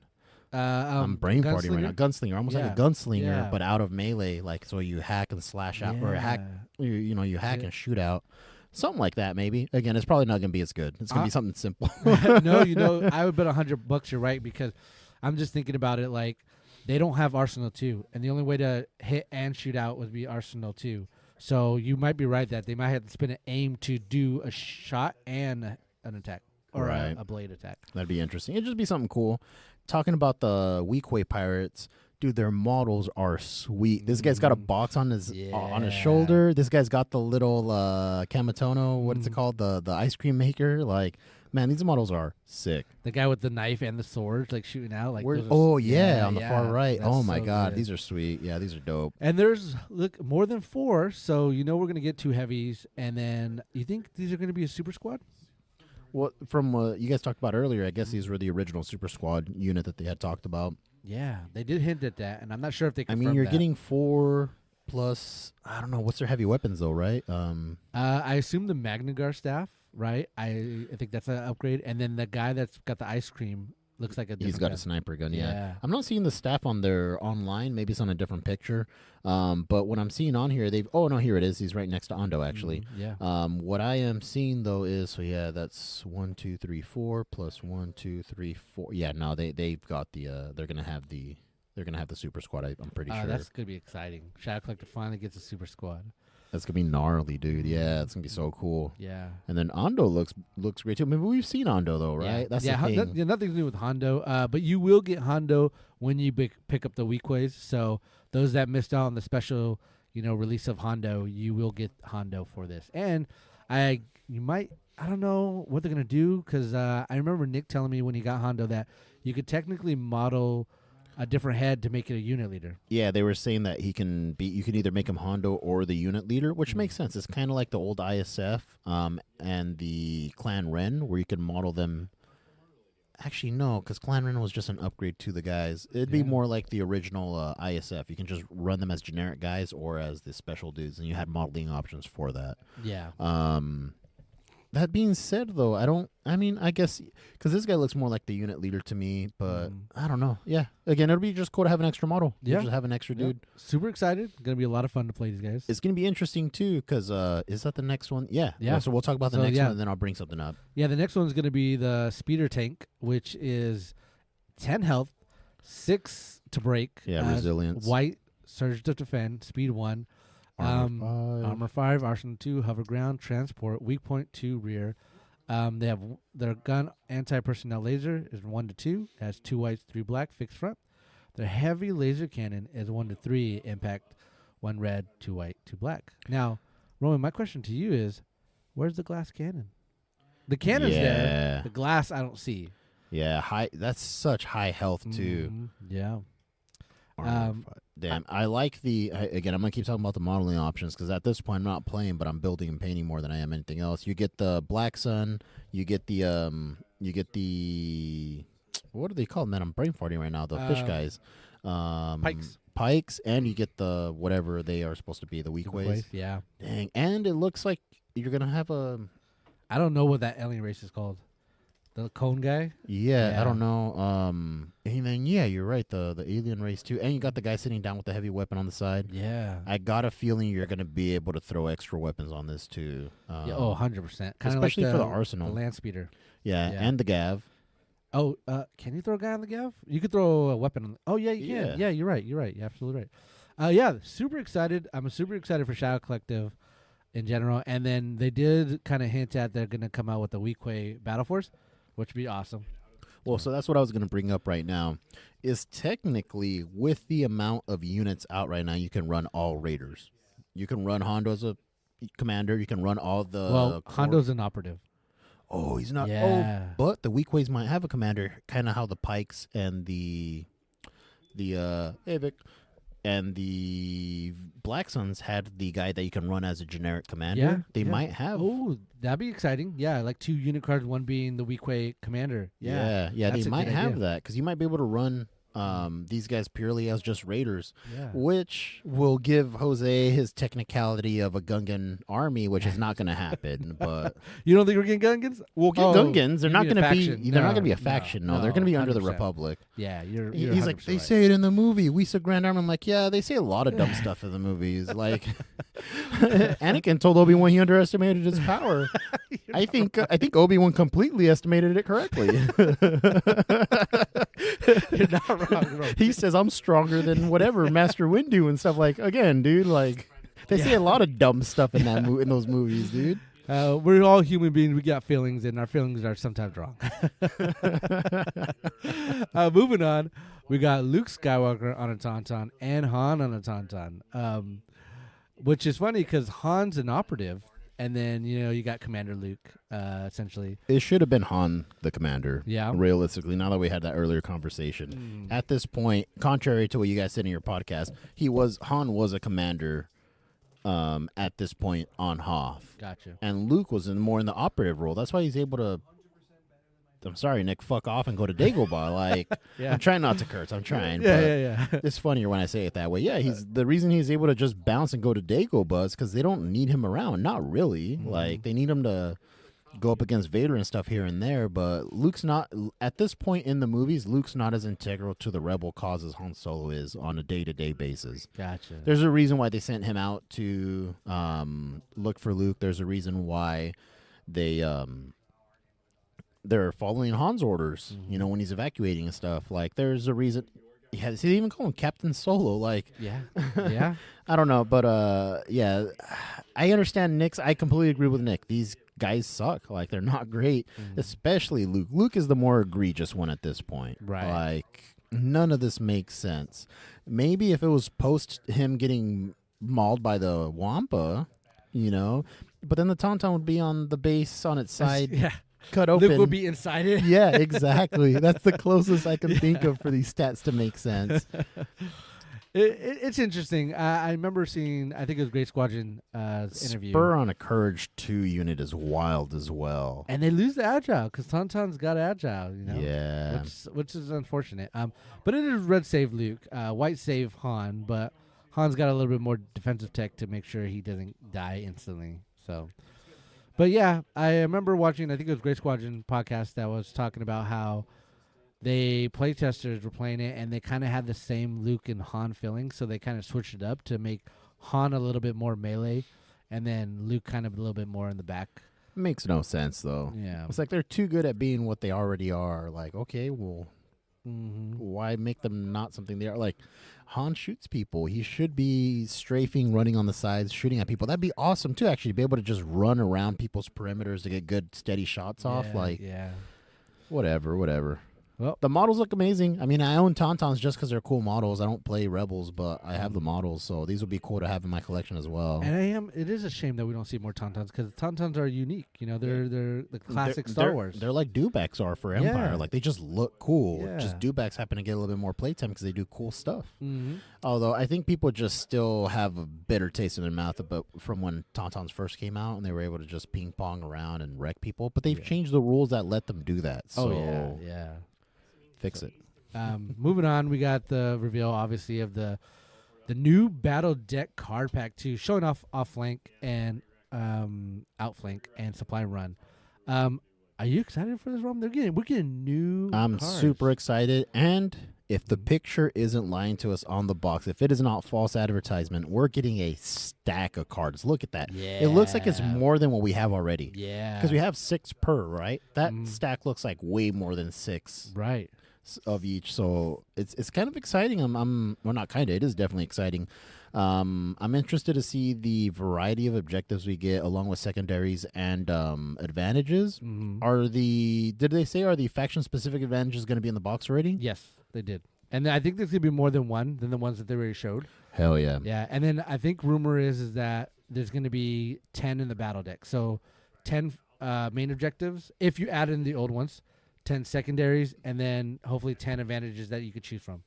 A: I'm brain farting right now. Gunslinger, almost like a gunslinger,
B: Yeah.
A: but out of melee, like so you hack and slash out or hack you hack and shoot out. Something like that, maybe. Again, it's probably not gonna be as good. It's gonna be something simple.
B: No, I would bet $100 you're right because I'm just thinking about it like they don't have Arsenal 2, and the only way to hit and shoot out would be Arsenal 2. So you might be right that they might have to spin an aim to do a shot and an attack or
A: Right.
B: a blade attack.
A: That'd be interesting. It'd just be something cool. Talking about the Weequay pirates, dude, their models are sweet. This guy's got a box on his shoulder. This guy's got the little Kamatono, what is it called? The ice cream maker. Like, man, these models are sick.
B: The guy with the knife and the sword, like shooting out. Like those are
A: on the far right.
B: that's
A: Oh my
B: so
A: god,
B: good.
A: these are sweet. Yeah, these are dope.
B: And there's more than 4, so we're gonna get 2 heavies, and then you think these are gonna be a super squad?
A: Well, from what you guys talked about earlier, I guess these were the original Super Squad unit that they had talked about.
B: Yeah, they did hint at that, and I'm not sure if they.
A: I mean, you're getting 4 plus. I don't know what's their heavy weapons though, right?
B: I assume the Magnagar staff, right? I think that's an upgrade, and then the guy that's got the ice cream looks like a.
A: He's got
B: guy.
A: a sniper gun. Yeah.
B: Yeah.
A: I'm not seeing the staff on their online. Maybe it's on a different picture. But what I'm seeing on here, they've. Oh no, here it is. He's right next to Ando actually.
B: Yeah.
A: What I am seeing though is that's 1, 2, 3, 4 plus 1, 2, 3, 4. Yeah, no, they've got the. They're gonna have the super squad. I'm pretty sure.
B: That's gonna be exciting. Shadow Collector finally gets a super squad.
A: That's gonna be gnarly, dude. Yeah, it's gonna be so cool.
B: Yeah.
A: And then Ando looks great too. Maybe we've seen Ando though, right?
B: Yeah.
A: That's the thing.
B: Nothing to do with Hondo. But you will get Hondo when you pick up the Weekways. So those that missed out on the special, release of Hondo, you will get Hondo for this. And I don't know what they're gonna do because I remember Nick telling me when he got Hondo that you could technically model a different head to make it a unit leader.
A: Yeah, they were saying that you can either make him Hondo or the unit leader, which makes sense. It's kind of like the old ISF and the Clan Ren, where you can model them. Actually, no, because Clan Ren was just an upgrade to the guys. It'd be more like the original ISF. You can just run them as generic guys or as the special dudes, and you had modeling options for that.
B: Yeah.
A: That being said, though, I guess, because this guy looks more like the unit leader to me, but I don't know. Yeah. Again, it'll be just cool to have an extra model.
B: Yeah.
A: Just have an extra dude.
B: Super excited. Going to be a lot of fun to play these guys.
A: It's going to be interesting, too, because is that the next one? Yeah.
B: Yeah.
A: So we'll talk about the next one, and then I'll bring something up.
B: Yeah, the next one's going to be the Speeder Tank, which is 10 health, 6 to break.
A: Yeah, resilience.
B: White, Surge to defend, Speed 1. Armor 5, Arsenal 2, Hover Ground, Transport, Weak Point 2, Rear. They have their gun anti-personnel laser is 1 to 2, has 2 whites, 3 black, fixed front. Their heavy laser cannon is 1 to 3, impact 1 red, 2 white, 2 black. Now, Roman, my question to you is, where's the glass cannon? The cannon's there. The glass I don't see.
A: Yeah, that's such high health too.
B: Yeah.
A: Damn, I like again, I'm going to keep talking about the modeling options because at this point I'm not playing, but I'm building and painting more than I am anything else. You get the Black Sun, you get the, what are they called, man? I'm brain farting right now, the fish guys. Pikes, and you get the, whatever they are supposed to be, the weak ways.
B: Yeah.
A: Dang, and it looks like you're gonna have a.
B: I don't know what that alien race is called. The cone guy?
A: Yeah, I don't know. And then you're right. The alien race too, and you got the guy sitting down with the heavy weapon on the side.
B: Yeah.
A: I got a feeling you're gonna be able to throw extra weapons on this too.
B: Yeah, 100%.
A: Especially
B: like
A: for the arsenal.
B: The land speeder.
A: Yeah, and the Gav.
B: Oh, can you throw a guy on the Gav? You could throw a weapon on the... Oh, yeah, you can. Yeah, you're right. You're absolutely right. Yeah, super excited. I'm super excited for Shadow Collective in general. And then they did kind of hint at they're going to come out with the Weequay Battle Force, which would be awesome.
A: Well, so that's what I was going to bring up right now, is technically with the amount of units out right now, you can run all Raiders. You can run Hondo as a commander. You can run all the...
B: Well, Hondo's an operative.
A: Oh, he's not.
B: Yeah.
A: Oh, but the Weekways might have a commander, kind of how the Pikes and the Avic and the Black Suns had the guy that you can run as a generic commander.
B: Yeah,
A: they might have.
B: Oh, that'd be exciting. Yeah, like 2 unit cards, one being the Weequay commander.
A: Yeah, they might have that because you might be able to run these guys purely as just Raiders, which will give Jose his technicality of a Gungan army, which is not going to happen. But
B: you don't think we're getting Gungans?
A: We'll get Gungans. They're not going to be.
B: They're
A: not going to be a faction. No, they're going to be under the Republic.
B: Yeah, you're
A: He's like, they say it in the movie. We said Grand Army. I'm like, yeah, they say a lot of dumb stuff in the movies. Like, Anakin told Obi-Wan he underestimated his power. I think Obi-Wan completely estimated it correctly.
B: You're not wrong.
A: He says I'm stronger than whatever Master Windu and stuff. Like, again, dude, like they say a lot of dumb stuff in that in those movies, dude.
B: We're all human beings. We got feelings, and our feelings are sometimes wrong. Moving on, we got Luke Skywalker on a Tauntaun and Han on a Tauntaun, which is funny because Han's an operative. And then, you got Commander Luke, essentially. It
A: should have been Han, the commander.
B: Yeah.
A: Realistically, now that we had that earlier conversation. At this point, contrary to what you guys said in your podcast, Han was a commander at this point on Hoth.
B: Gotcha.
A: And Luke was more in the operative role. That's why he's able to... I'm sorry, Nick, fuck off and go to Dagobah. Like, I'm trying not to curse. I'm trying.
B: Yeah.
A: It's funnier when I say it that way. Yeah, the reason he's able to just bounce and go to Dagobah is because they don't need him around. Not really. Like, they need him to go up against Vader and stuff here and there. But Luke's not, at this point in the movies, Luke's not as integral to the rebel cause as Han Solo is on a day-to-day basis.
B: Gotcha.
A: There's a reason why they sent him out to look for Luke. There's a reason why they're following Han's orders, when he's evacuating and stuff. Like, there's a reason. Yeah, they even call him Captain Solo. Like,
B: yeah.
A: I don't know, but I understand Nick's. I completely agree with Nick. These guys suck. Like, they're not great, especially Luke. Luke is the more egregious one at this point.
B: Right.
A: Like, none of this makes sense. Maybe if it was post him getting mauled by the Wampa, but then the Tauntaun would be on the base on its side.
B: Yeah.
A: Cut open.
B: Luke will be inside it.
A: Yeah, exactly. That's the closest I can think of for these stats to make sense.
B: It's interesting. I remember seeing, I think it was Great Squadron interview.
A: Spur on a Courage 2 unit is wild as well.
B: And they lose the Agile because Tauntaun's got Agile,
A: Yeah.
B: Which is unfortunate. But it is red save Luke, white save Han, but Han's got a little bit more defensive tech to make sure he doesn't die instantly. So... But yeah, I remember watching, I think it was Great Squadron podcast that was talking about how they playtesters were playing it and they kind of had the same Luke and Han feeling, so they kind of switched it up to make Han a little bit more melee and then Luke kind of a little bit more in the back.
A: Makes no sense, though.
B: Yeah.
A: It's like they're too good at being what they already are. Like, okay, well, why make them not something they are? Like, Han shoots people. He should be strafing, running on the sides, shooting at people. That'd be awesome, too, actually, to be able to just run around people's perimeters to get good, steady shots off. Like, whatever. Well, the models look amazing. I mean, I own Tauntauns just because they're cool models. I don't play Rebels, but I have the models, so these would be cool to have in my collection as well.
B: And it is a shame that we don't see more Tauntauns because Tauntauns are unique. They're the classic Star Wars.
A: They're like Dewbacks are for Empire. Yeah. Like, they just look cool.
B: Yeah.
A: Just Dewbacks happen to get a little bit more playtime because they do cool stuff. Although I think people just still have a bitter taste in their mouth from when Tauntauns first came out and they were able to just ping pong around and wreck people. But they've changed the rules that let them do that. So
B: yeah.
A: Fix it.
B: Moving on, we got the reveal, obviously, of the new Battle Deck card pack 2, showing off flank, and Outflank and Supply Run. Are you excited for this, Rom? We're getting new.
A: I'm
B: cards.
A: super excited, and if the picture isn't lying to us on the box, if it is not false advertisement, we're getting a stack of cards. Look at that.
B: Yeah.
A: It looks like it's more than what we have already.
B: Yeah.
A: Because we have 6 per, right? That stack looks like way more than 6.
B: Right.
A: Of each, so it's kind of exciting. Well, not kind of. It is definitely exciting. I'm interested to see the variety of objectives we get, along with secondaries and advantages. Did they say are the faction specific advantages going to be in the box already?
B: Yes, they did. And I think there's going to be more than one than the ones that they already showed.
A: Hell yeah.
B: Yeah, and then I think rumor is that there's going to be 10 in the battle deck. So 10 main objectives if you add in the old ones. 10 secondaries, and then hopefully 10 advantages that you could choose from.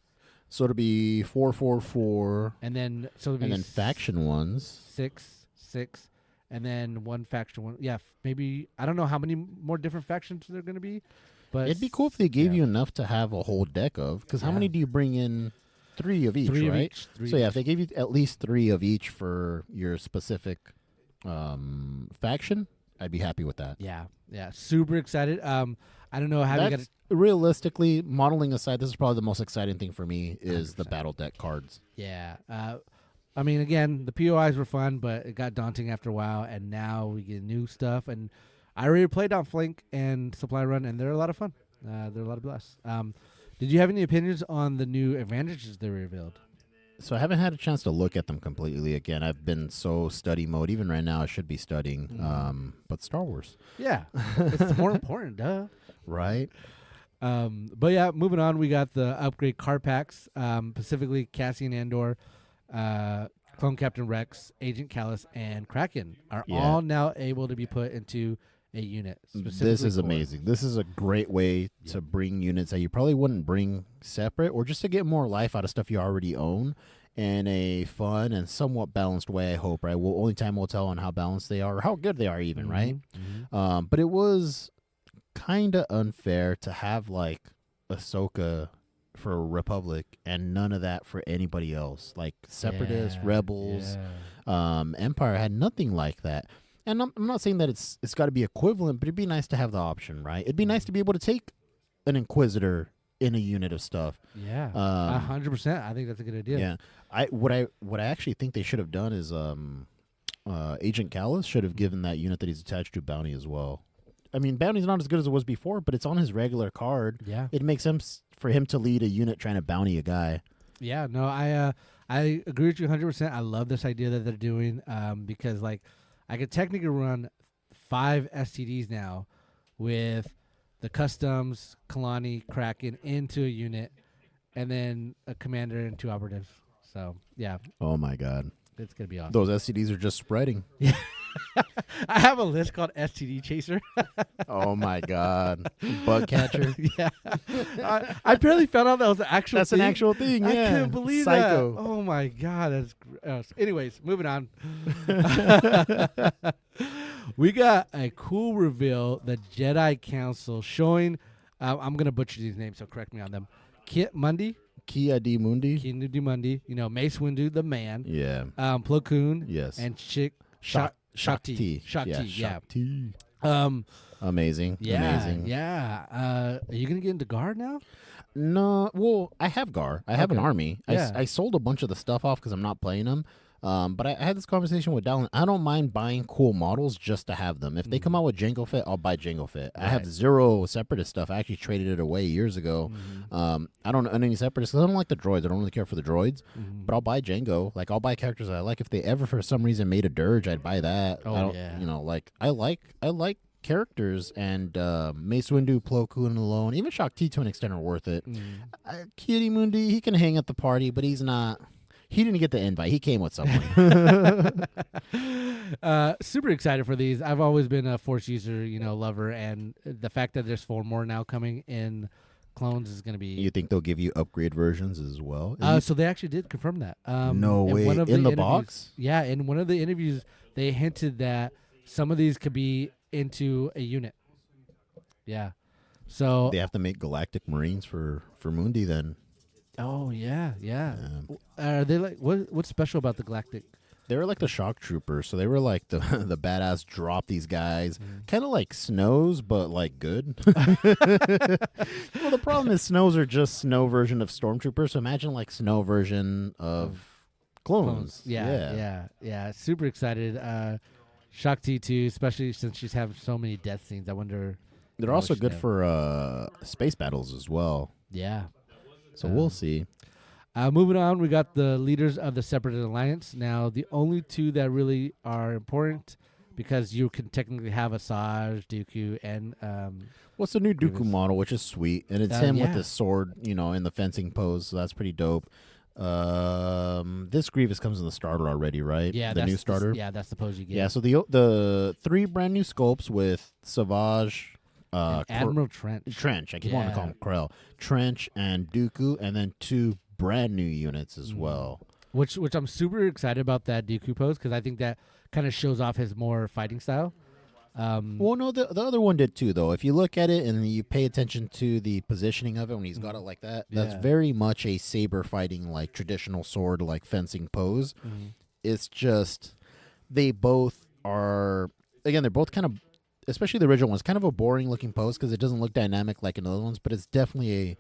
A: So it'll be 4, 4, 4.
B: And then
A: Faction ones.
B: 6, and then one faction one. Yeah, maybe I don't know how many more different factions there are going to be, but
A: it'd be cool if they gave you enough to have a whole deck of. Because how many do you bring in? 3 of each, right? So yeah, if they gave you at least 3 of each for your specific faction, I'd be happy with that.
B: Yeah, super excited. I don't know how you got it.
A: Realistically, modeling aside, this is probably the most exciting thing for me is 100%. The battle deck cards.
B: Yeah. I mean, again, the POIs were fun, but it got daunting after a while, and now we get new stuff. And I already played Outflank and Supply Run, and they're a lot of fun. They're a lot of blasts. Did you have any opinions on the new advantages they revealed?
A: So I haven't had a chance to look at them completely again. I've been so study mode. Even right now, I should be studying. But Star Wars.
B: Yeah. It's more important, duh.
A: Right.
B: But yeah, moving on, we got the upgrade card packs, specifically Cassian Andor, Clone Captain Rex, Agent Callus, and Kraken are all now able to be put into a unit.
A: This is amazing. This is a great way to bring units that you probably wouldn't bring separate, or just to get more life out of stuff you already own in a fun and somewhat balanced way, I hope, right? Only time will tell on how balanced they are or how good they are even, right? But it was kind of unfair to have like Ahsoka for Republic and none of that for anybody else, like Separatists, Rebels, Empire had nothing like that. And I'm not saying that it's got to be equivalent, but it'd be nice to have the option, right? It'd be nice to be able to take an Inquisitor in a unit of stuff.
B: Yeah, 100%. I think that's a good idea.
A: Yeah, what I actually think they should have done is Agent Callus should have given that unit that he's attached to bounty as well. I mean, bounty's not as good as it was before, but it's on his regular card. Yeah, it makes sense for him to lead a unit trying to bounty a guy.
B: Yeah, no, I agree with you 100%. I love this idea that they're doing because like I could technically run 5 STDs now with the customs, Kalani, Kraken into a unit, and then a commander and 2 operatives. So yeah.
A: Oh my God,
B: it's gonna be awesome.
A: Those STDs are just spreading.
B: Yeah. I have a list called STD Chaser.
A: Oh my God, bug catcher.
B: Yeah, I barely found out that was an actual.
A: That's
B: thing.
A: an actual thing. Yeah,
B: I couldn't believe
A: Psycho.
B: that. Oh my God, that's gross. Anyways, moving on. We got a cool reveal. The Jedi Council showing. I'm gonna butcher these names, so correct me on them. Kit Mundi.
A: Kia D Mundi.
B: Kia D Mundi. You know, Mace Windu, the man.
A: Yeah.
B: Plo Koon.
A: Yes.
B: And Shakti. Yeah.
A: Amazing.
B: Yeah.
A: Amazing.
B: Yeah. Are you going to get into Guard now?
A: No. Well, I have Gar. I have an army.
B: Yeah.
A: I sold a bunch of the stuff off because I'm not playing them. But I had this conversation with Dallin. I don't mind buying cool models just to have them. If they come out with Jango Fett, I'll buy Jango Fett. Right. I have 0 Separatist stuff. I actually traded it away years ago. I don't own any Separatists because I don't like the droids. I don't really care for the droids. But I'll buy Jango. Like, I'll buy characters I like. If they ever, for some reason, made a Dirge, I'd buy that. You know, like, I like characters, and Mace Windu, Plo Koon alone, even Shakti to an extent are worth it. Kitty Mundi, he can hang at the party, but he's not. He didn't get the invite. He came with someone.
B: Super excited for these. I've always been a Force user, lover, and the fact that there's 4 more now coming in clones is going to be.
A: You think they'll give you upgrade versions as well?
B: So they actually did confirm that.
A: No way. In the box?
B: Yeah, in one of the interviews, they hinted that some of these could be into a unit. Yeah. So
A: they have to make Galactic Marines for Mundi then.
B: Oh yeah. Are they like what's special about the Galactic?
A: They were like the shock troopers, so they were like the the badass drop these guys, kind of like Snows, but like good. Well, the problem is Snows are just Snow version of Stormtroopers, so imagine like Snow version of clones.
B: Yeah. Super excited. Shock T2, especially since she's having so many death scenes. I wonder.
A: They're also good for space battles as well.
B: Yeah.
A: So we'll see.
B: Moving on, we got the leaders of the Separatist Alliance. Now, the only two that really are important, because you can technically have Asajj, Dooku, and
A: what's the new
B: Grievous.
A: Dooku model, which is sweet, and it's him with the sword, in the fencing pose. So that's pretty dope. This Grievous comes in the starter already, right?
B: Yeah,
A: the new starter.
B: That's the pose you get.
A: Yeah, so the 3 brand new sculpts with Savage.
B: Admiral Trench.
A: I keep wanting to call him Krell. Trench and Dooku, and then 2 brand new units as well.
B: Which I'm super excited about that Dooku pose, because I think that kind of shows off his more fighting style.
A: Well, no, the other one did too, though. If you look at it and you pay attention to the positioning of it when he's got it like that, that's very much a saber fighting, like traditional sword, like fencing pose. It's just they're both kind of, especially the original one's kind of a boring looking pose because it doesn't look dynamic like in other ones, but it's definitely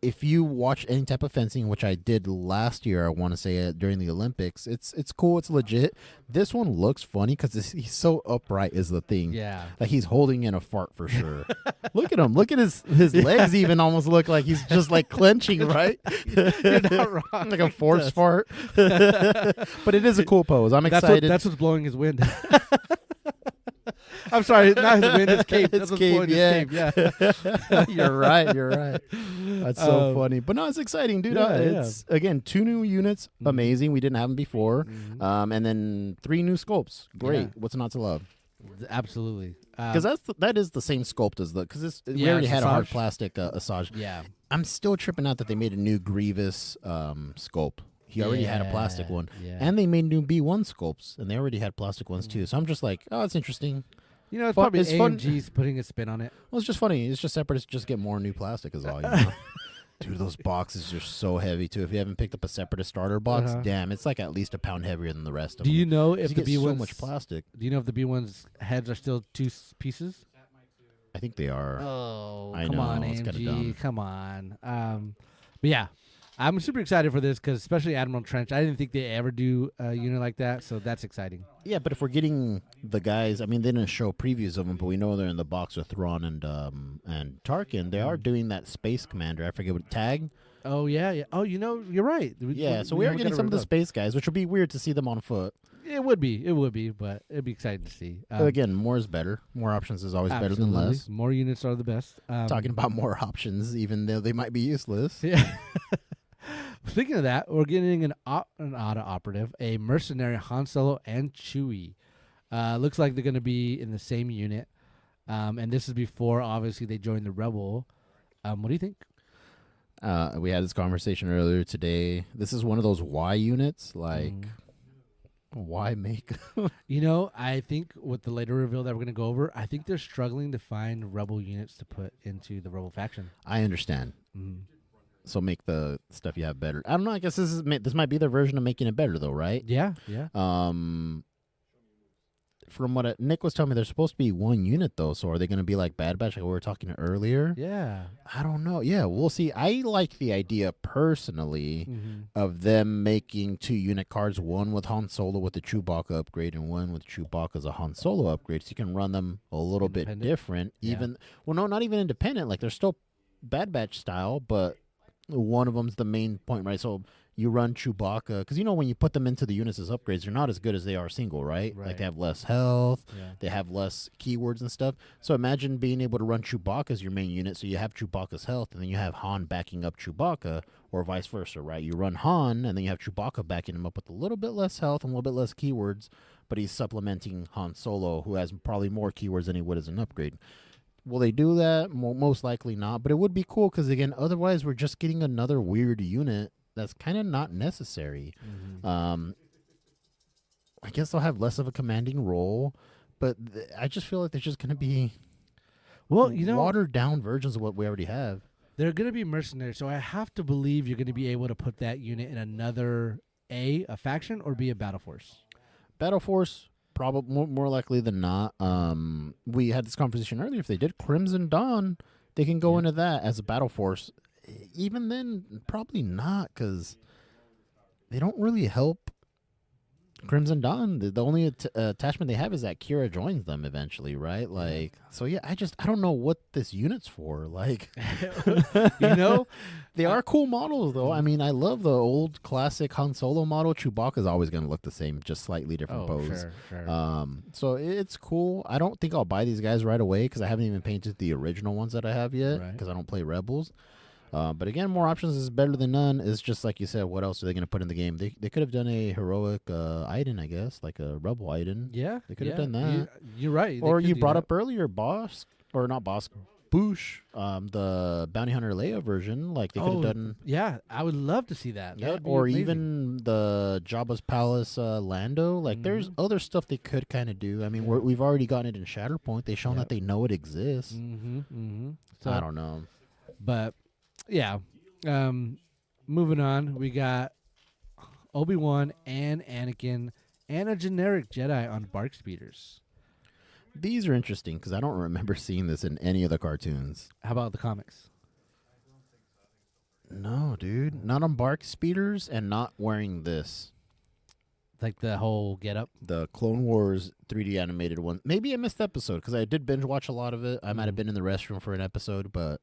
A: if you watch any type of fencing, which I did last year, I want to say during the Olympics, it's cool, it's legit. This one looks funny because he's so upright is the thing.
B: Yeah.
A: Like he's holding in a fart for sure. Look at him. Look at his legs even almost look like he's just like clenching, right?
B: You're not wrong.
A: Like a forced fart. But it is a cool pose. I'm excited.
B: That's what's blowing his wind. I'm sorry, not his wind, his cape.
A: It's
B: That's what's
A: cape,
B: blowing his cape, yeah.
A: You're right. That's so funny. But no, it's exciting, dude. It's again 2 new units, amazing. We didn't have them before. And then 3 new sculpts. Great. What's not to love?
B: Absolutely.
A: Because that is the same sculpt as we already had a hard plastic Asajj.
B: Yeah.
A: I'm still tripping out that they made a new Grievous sculpt. He already had a plastic one.
B: Yeah.
A: And they made new B1 sculpts, and they already had plastic ones too. So I'm just like, oh, it's interesting.
B: It's probably AMG's putting a spin on it.
A: Well, it's just funny. It's just Separatists just get more new plastic is all, Dude, those boxes are so heavy, too. If you haven't picked up a Separatist starter box, damn, it's like at least a pound heavier than the rest of them.
B: Do you know if the B1's...
A: so much plastic.
B: Do you know if the B1's heads are still 2 pieces?
A: I think they are.
B: Oh,
A: I
B: come
A: know,
B: on,
A: it's kinda
B: AMG.
A: dumb.
B: Come on. But yeah. I'm super excited for this because especially Admiral Trench. I didn't think they ever do a unit like that, so that's exciting.
A: Yeah, but if we're getting the guys, I mean, they didn't show previews of them, but we know they're in the box with Thrawn and Tarkin. They are doing that Space Commander. I forget what tag.
B: Oh yeah. Oh, you're right.
A: So we are getting some of the space guys, which would be weird to see them on foot.
B: It would be, but it'd be exciting to see.
A: But again, more is better. More options is always better than less.
B: More units are the best.
A: Talking about more options, even though they might be useless.
B: Yeah. Speaking of that, we're getting an auto operative, a mercenary Han Solo and Chewie. Looks like they're going to be in the same unit. And this is before, obviously, they joined the Rebel. What do you think?
A: We had this conversation earlier today. This is one of those Y units. Like, why make...
B: I think with the later reveal that we're going to go over, I think they're struggling to find Rebel units to put into the Rebel faction.
A: I understand. So make the stuff you have better. I don't know. I guess this might be their version of making it better, though, right?
B: Yeah.
A: From what Nick was telling me, there's supposed to be 1 unit, though. So are they going to be like Bad Batch, like we were talking earlier?
B: Yeah.
A: I don't know. Yeah, we'll see. I like the idea personally of them making 2 unit cards, one with Han Solo with the Chewbacca upgrade and one with Chewbacca as a Han Solo upgrade. So you can run them a little bit different. Not even independent. Like they're still Bad Batch style, but one of them's the main point, right? So you run Chewbacca, because when you put them into the units as upgrades, they're not as good as they are single, right? Like they have less health, they have less keywords and stuff. So imagine being able to run Chewbacca as your main unit, so you have Chewbacca's health, and then you have Han backing up Chewbacca, or vice versa, right? You run Han, and then you have Chewbacca backing him up with a little bit less health and a little bit less keywords, but he's supplementing Han Solo, who has probably more keywords than he would as an upgrade. Will they do that? Most likely not, but it would be cool because, again, otherwise we're just getting another weird unit that's kind of not necessary. I guess they'll have less of a commanding role, but I just feel like they're just going to be watered down versions of what we already have.
B: They're going to be mercenaries, so I have to believe you're going to be able to put that unit in another A faction or B a battle force?
A: Battle Force, probably more likely than not. We had this conversation earlier. If they did Crimson Dawn, they can go into that as a Battle Force. Even then, probably not, because they don't really help Crimson Dawn. The only attachment they have is that Kira joins them eventually, right? Like, so yeah, I don't know what this unit's for. Like, they are cool models though. I mean, I love the old classic Han Solo model. Chewbacca's always going to look the same, just slightly different pose.
B: Sure.
A: So it's cool. I don't think I'll buy these guys right away because I haven't even painted the original ones that I have yet because I don't play Rebels. But again, more options is better than none. It's just like you said, what else are they going to put in the game? They could have done a heroic Iden, I guess, like a Rebel Iden.
B: Yeah.
A: They could have done that.
B: You're right.
A: Or you brought up earlier, Boosh, the Bounty Hunter Leia version. Like they could have done.
B: Yeah, I would love to see that.
A: Yeah, or amazing. Even the Jabba's Palace Lando. Like there's other stuff they could kind of do. I mean, we've already gotten it in Shatterpoint. They've shown that they know it exists. So I don't know.
B: But... yeah. Moving on, we got Obi-Wan and Anakin and a generic Jedi on bark speeders.
A: These are interesting because I don't remember seeing this in any of the cartoons.
B: How about the comics?
A: No, dude. Not on bark speeders and not wearing this.
B: Like the whole get-up?
A: The Clone Wars 3D animated one. Maybe I missed the episode because I did binge watch a lot of it. I might have been in the restroom for an episode, but...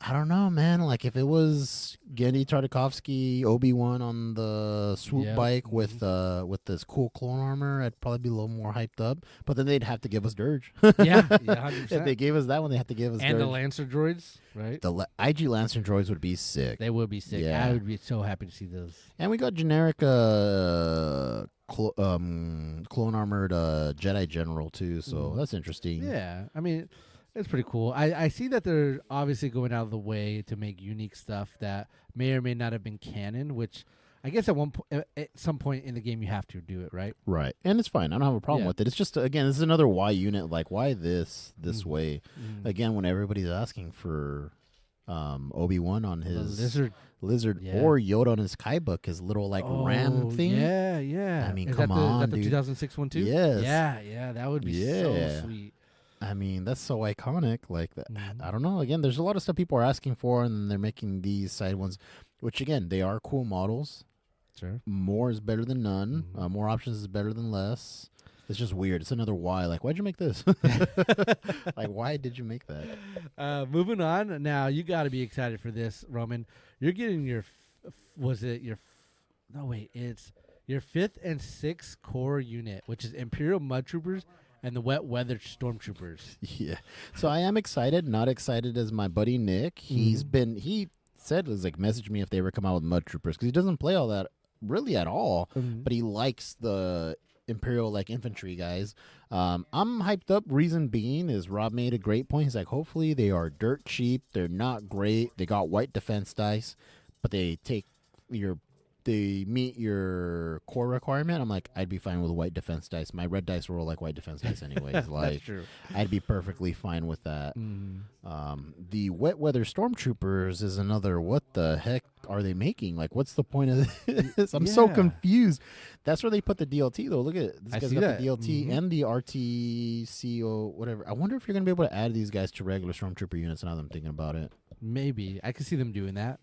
A: I don't know, man. Like, if it was Genndy Tartakovsky, Obi-Wan on the swoop bike with this cool clone armor, I'd probably be a little more hyped up. But then they'd have to give us Dirge.
B: 100%.
A: If they gave us that one, they have to give us Dirge.
B: And the Lancer droids, right?
A: The IG Lancer droids would be sick.
B: They would be sick. Yeah. I would be so happy to see those.
A: And we got generic clone armored Jedi General, too, so that's interesting.
B: Yeah, I mean... it's pretty cool. I see that they're obviously going out of the way to make unique stuff that may or may not have been canon, which I guess at some point in the game you have to do it, right?
A: Right. And it's fine. I don't have a problem with it. It's just, again, this is another Y unit. Like, why this way? Again, when everybody's asking for Obi-Wan on his lizard or Yoda on his Kai'Buk, his little, ram thing.
B: Yeah.
A: I mean, come on,
B: is that the
A: dude.
B: 2006 one, too?
A: Yes.
B: Yeah, that would be so sweet.
A: I mean, that's so iconic. Like, I don't know. Again, there's a lot of stuff people are asking for, and then they're making these side ones, which, again, they are cool models.
B: Sure.
A: More is better than none. More options is better than less. It's just weird. It's another why. Like, why'd you make this? Like, why did you make that?
B: Moving on. Now, you got to be excited for this, Roman. You're getting your, it's your 5th and 6th core unit, which is Imperial Mud Troopers and the Wet Weather Stormtroopers.
A: Yeah. So I am excited. Not excited as my buddy Nick. He said, message me if they ever come out with Mud Troopers, because he doesn't play all that really at all, but he likes the Imperial infantry guys. I'm hyped up. Reason being is Rob made a great point. He's like, hopefully they are dirt cheap. They're not great. They got white defense dice, but they meet your core requirement. I'm like, I'd be fine with white defense dice. My red dice roll like white defense dice anyways.
B: That's true.
A: I'd be perfectly fine with that. The Wet Weather Stormtroopers is another, what the heck are they making? Like, what's the point of this? I'm so confused. That's where they put the DLT, though. Look at it. This guy's got the DLT and the RTCO, whatever. I wonder if you're going to be able to add these guys to regular Stormtrooper units now that I'm thinking about it.
B: Maybe. I could see them doing that.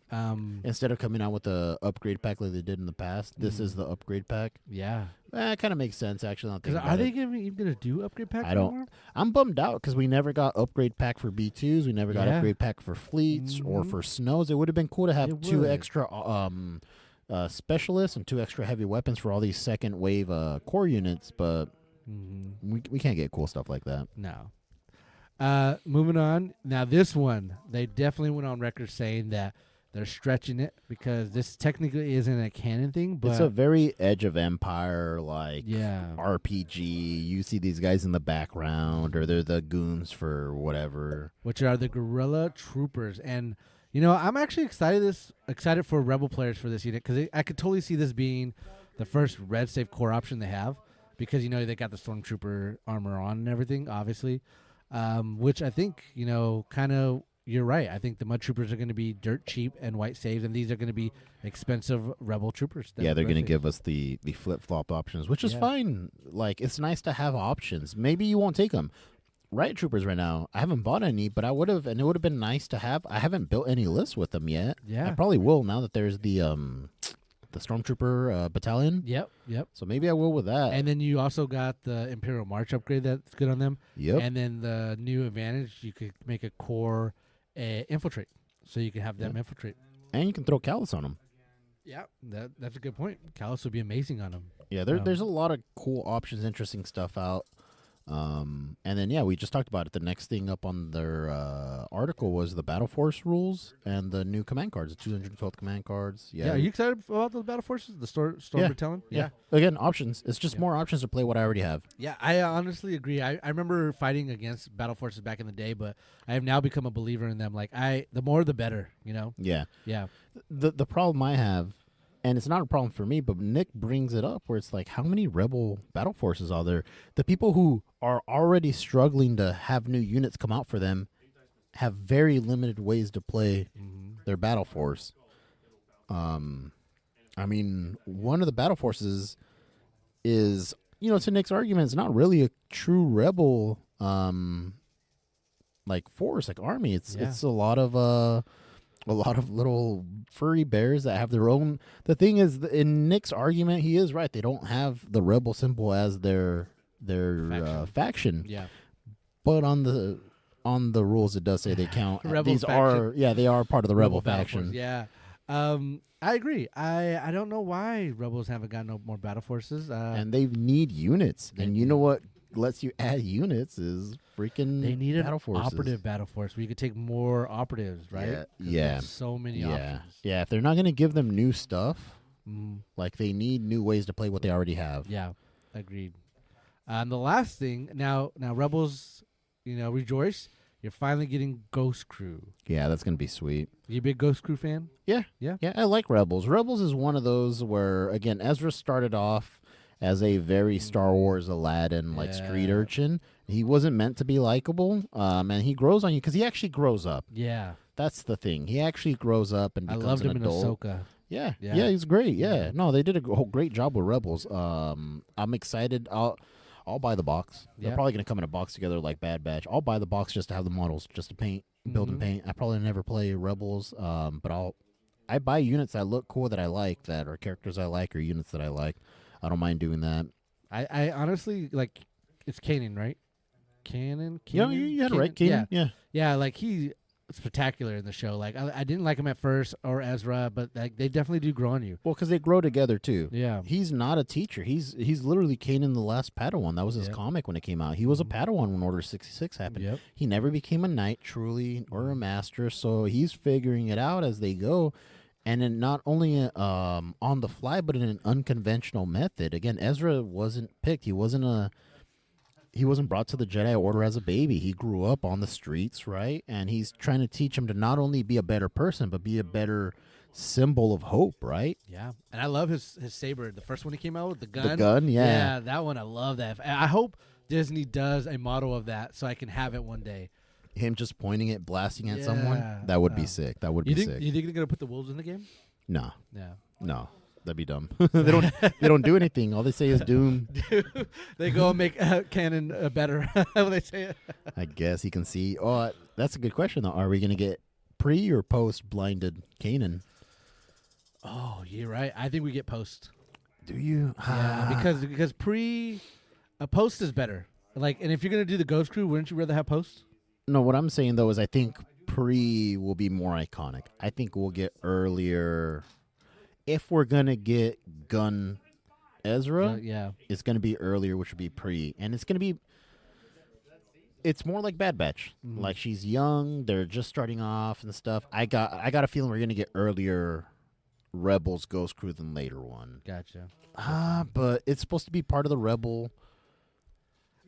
A: Instead of coming out with the upgrade pack like they did in the past, this is the upgrade pack.
B: Yeah.
A: It kind of makes sense, actually.
B: Are they even going to do upgrade pack anymore?
A: I'm bummed out because we never got upgrade pack for B2s. We never got upgrade pack for fleets or for snows. It would have been cool to have 2 extra specialists and 2 extra heavy weapons for all these second wave core units, but we can't get cool stuff like that.
B: No. Moving on. Now, this one, they definitely went on record saying that they're stretching it because this technically isn't a canon thing, but
A: it's a very Edge of Empire RPG. You see these guys in the background, or they're the goons for whatever,
B: which are the Guerrilla Troopers. And I'm actually excited for Rebel players for this unit because I could totally see this being the first red save core option they have because they got the Stormtrooper armor on and everything, obviously. Which I think, kind of you're right. I think the mud troopers are going to be dirt cheap and white saves, and these are going to be expensive rebel troopers.
A: Yeah, they're going to give us the flip-flop options, which is fine. Like, it's nice to have options. Maybe you won't take them. Riot troopers right now, I haven't bought any, but I would have, and it would have been nice to have. I haven't built any lists with them yet.
B: Yeah.
A: I probably will now that there's the Stormtrooper battalion.
B: Yep.
A: So maybe I will with that.
B: And then you also got the Imperial March upgrade that's good on them.
A: Yep.
B: And then the new advantage, you could make a core infiltrate, so you can have them infiltrate.
A: And you can throw Callus on them.
B: Yeah, that's a good point. Callus would be amazing on them.
A: Yeah, there's a lot of cool options, interesting stuff out. And then, we just talked about it. The next thing up on their article was the Battle Force rules and the new command cards, the 212 command cards. Yeah.
B: Are you excited about the Battle Forces, the Storm Battalion?
A: Yeah. Again, options. It's just more options to play what I already have.
B: Yeah, I honestly agree. I remember fighting against Battle Forces back in the day, but I have now become a believer in them. Like, the more the better, you know?
A: Yeah.
B: Yeah.
A: The problem I have, and it's not a problem for me, but Nick brings it up where it's like, how many rebel battle forces are there? The people who are already struggling to have new units come out for them have very limited ways to play their battle force. I mean, one of the battle forces is, to Nick's argument, it's not really a true rebel like force, like army. It's a lot of little furry bears that have their own. The thing is, in Nick's argument, he is right. They don't have the rebel symbol as their faction.
B: Yeah.
A: But on the rules, it does say they count.
B: Rebel
A: These
B: faction.
A: they are part of the rebel
B: battle
A: faction.
B: force, yeah. I agree. I don't know why rebels haven't got no more battle forces.
A: And they need units. And you know what lets you add units is freaking
B: they need
A: battle
B: an
A: forces.
B: operative battle force where you could take more operatives, right?
A: Yeah.
B: So many options.
A: Yeah, if they're not going to give them new stuff, like they need new ways to play what they already have.
B: Yeah, agreed. And the last thing, now rebels, rejoice. You're finally getting Ghost Crew.
A: Yeah, that's going to be sweet.
B: You a big Ghost Crew fan?
A: Yeah, I like Rebels. Rebels is one of those where, again, Ezra started off as a very Star Wars Aladdin, like street urchin. He wasn't meant to be likable, and he grows on you because he actually grows up.
B: Yeah.
A: That's the thing. He actually grows up and becomes an adult.
B: I loved him in Ahsoka.
A: Yeah, he's great. Yeah. No, they did a great job with Rebels. I'm excited. I'll buy the box. They're probably going to come in a box together like Bad Batch. I'll buy the box just to have the models, just to paint, build and paint. I probably never play Rebels, but I buy units that look cool that I like, that are characters I like or units that I like. I don't mind doing that.
B: I honestly, like, it's Kanan, right? Kanan?
A: Yeah, you had it right, Kanan. Yeah.
B: Yeah, like, he's spectacular in the show. Like, I didn't like him at first, or Ezra, but like, they definitely do grow on you.
A: Well, because they grow together, too.
B: Yeah.
A: He's not a teacher. He's literally Kanan the Last Padawan. That was his comic when it came out. He was a Padawan when Order 66 happened.
B: Yep.
A: He never became a knight, truly, or a master, so he's figuring it out as they go. And then not only on the fly, but in an unconventional method. Again, Ezra wasn't picked. He wasn't brought to the Jedi Order as a baby. He grew up on the streets, right? And he's trying to teach him to not only be a better person, but be a better symbol of hope, right?
B: Yeah. And I love his saber. The first one he came out with, the gun.
A: The gun, yeah.
B: Yeah, that one, I love that. I hope Disney does a model of that so I can have it one day.
A: Him just pointing it, blasting at someone, that would be sick. That would be sick.
B: You think they're going to put the wolves in the game?
A: No.
B: Yeah.
A: No. That'd be dumb. They don't do anything. All they say is doom.
B: They go and make canon better when they say it.
A: I guess he can see. Oh, that's a good question, though. Are we going to get pre or post blinded Kanan?
B: Oh, you're right. I think we get post.
A: Do you?
B: Yeah, because post is better. Like, and if you're going to do the Ghost Crew, wouldn't you rather have post?
A: No, what I'm saying, though, is I think pre will be more iconic. I think we'll get earlier. If we're going to get Gun Ezra, it's going to be earlier, which would be pre. And it's going to be... It's more like Bad Batch. Mm-hmm. Like, she's young, they're just starting off and stuff. I got a feeling we're going to get earlier Rebels Ghost Crew than later one.
B: Gotcha.
A: But it's supposed to be part of the Rebel...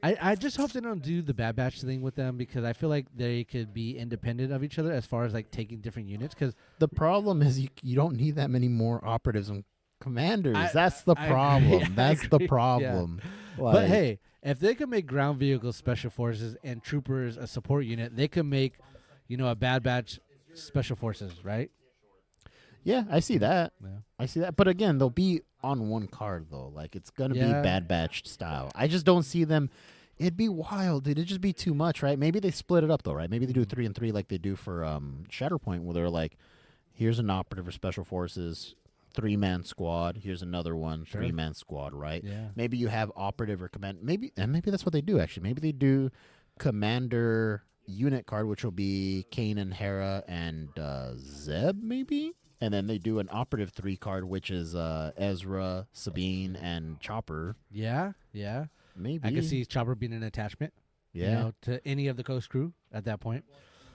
B: I just hope they don't do the Bad Batch thing with them, because I feel like they could be independent of each other as far as like taking different units. Because
A: the problem is you don't need that many more operatives and commanders. That's the problem. That's the problem.
B: Yeah. Like, but hey, if they could make ground vehicles special forces and troopers a support unit, they could make, a Bad Batch Special Forces, right?
A: Yeah, I see that.
B: Yeah.
A: I see that. But again, they'll be on one card though. Like it's gonna be Bad Batch style. I just don't see them. It'd be wild, dude. It'd just be too much, right? Maybe they split it up though, right? Maybe they do 3 and 3 like they do for Shatterpoint, where they're like, here's an operative for Special Forces, 3-man squad. Here's another one, 3-man squad, right?
B: Yeah.
A: Maybe you have operative or command. Maybe that's what they do actually. Maybe they do commander unit card, which will be Kanan, Hera, and Zeb, maybe. And then they do an operative 3 card, which is Ezra, Sabine, and Chopper.
B: Yeah.
A: Maybe
B: I can see Chopper being an attachment.
A: Yeah.
B: To any of the Ghost Crew at that point.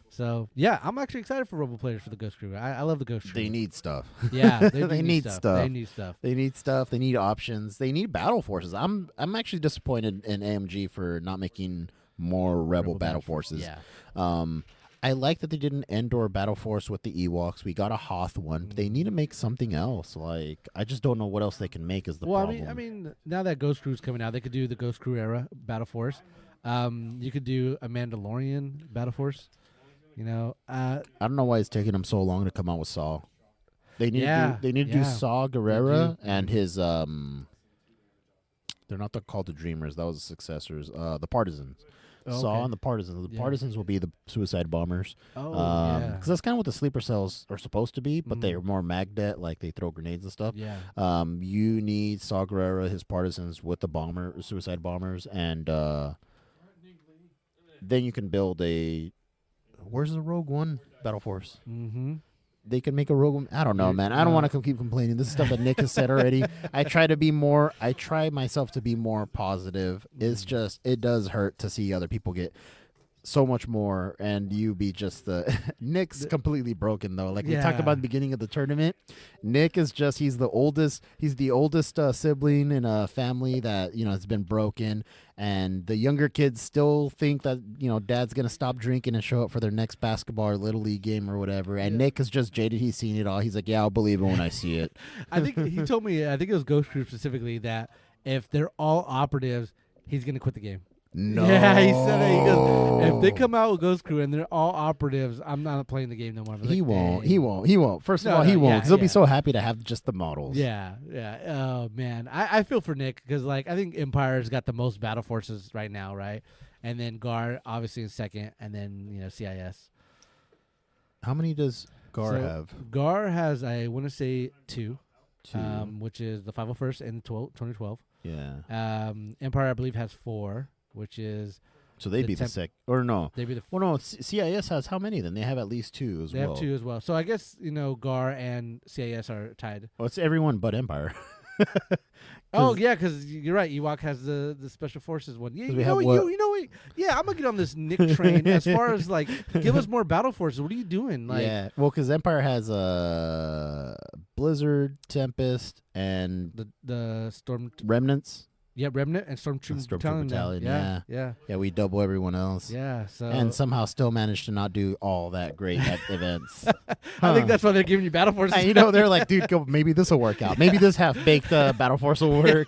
B: So yeah, I'm actually excited for Rebel players for the Ghost Crew. I love the Ghost Crew.
A: They need stuff.
B: Yeah,
A: they need stuff.
B: They need stuff.
A: They need stuff. They need options. They need battle forces. I'm actually disappointed in AMG for not making more Rebel battle forces.
B: Yeah.
A: I like that they did an Endor battle force with the Ewoks. We got a Hoth one. They need to make something else. Like I just don't know what else they can make is the problem.
B: I mean, now that Ghost Crew's coming out, they could do the Ghost Crew era battle force. You could do a Mandalorian battle force.
A: I don't know why it's taking them so long to come out with Saw. They need to do Saw Gerrera and his they're not called the Dreamers. That was the successors. The Partisans. Saw and the Partisans. The Partisans will be the Suicide Bombers. Because that's kind of what the sleeper cells are supposed to be, but they're more magnet, like they throw grenades and stuff.
B: Yeah.
A: You need Saw Gerrera, his Partisans with the Suicide Bombers, and then you can build a. Where's the Rogue One battle force?
B: Mm-hmm.
A: They can make a Rogue One. I don't know, man. I don't want to keep complaining. This is stuff that Nick has said already. I try myself to be more positive. It's just, it does hurt to see other people get so much more and you be just Nick's completely broken though. Like we talked about at the beginning of the tournament. Nick is just, he's the oldest sibling in a family that, has been broken. And the younger kids still think that, dad's going to stop drinking and show up for their next basketball or little league game or whatever. And Nick is just jaded. He's seen it all. He's like, yeah, I'll believe it when I see it.
B: I think he told me, I think it was Ghost Crew specifically, that if they're all operatives, he's going to quit the game.
A: No.
B: Yeah, he said that. He goes, if they come out with Ghost Crew and they're all operatives, I'm not playing the game no more.
A: He won't. First of all, he won't. Because he'll be so happy to have just the models.
B: Yeah. Oh, man. I feel for Nick because, I think Empire's got the most battle forces right now, right? And then Gar, obviously, in second. And then, CIS.
A: How many does Gar have?
B: Gar has, I want to say, two. Which is the 501st and 2012.
A: Yeah.
B: Empire, I believe, has 4. Which is
A: so they'd be the sec or no?
B: They'd be the
A: CIS has how many? Then they have at least 2 as well.
B: They have 2 as well. So I guess Gar and CIS are tied.
A: Well, it's everyone but Empire.
B: Oh yeah, because you're right. Ewok has the special forces one. Yeah, yeah, I'm gonna get on this Nick train. As far as give us more battle forces. What are you doing?
A: Yeah, well, because Empire has Blizzard, Tempest, and
B: the Storm
A: Remnants.
B: Yeah, Remnant and Stormtrooper
A: Battalion. Yeah, we double everyone else.
B: Yeah, so
A: and somehow still managed to not do all that great at events.
B: I think that's why they're giving you battle forces.
A: They're like, dude, maybe this will work out. Maybe this half-baked battle force will work.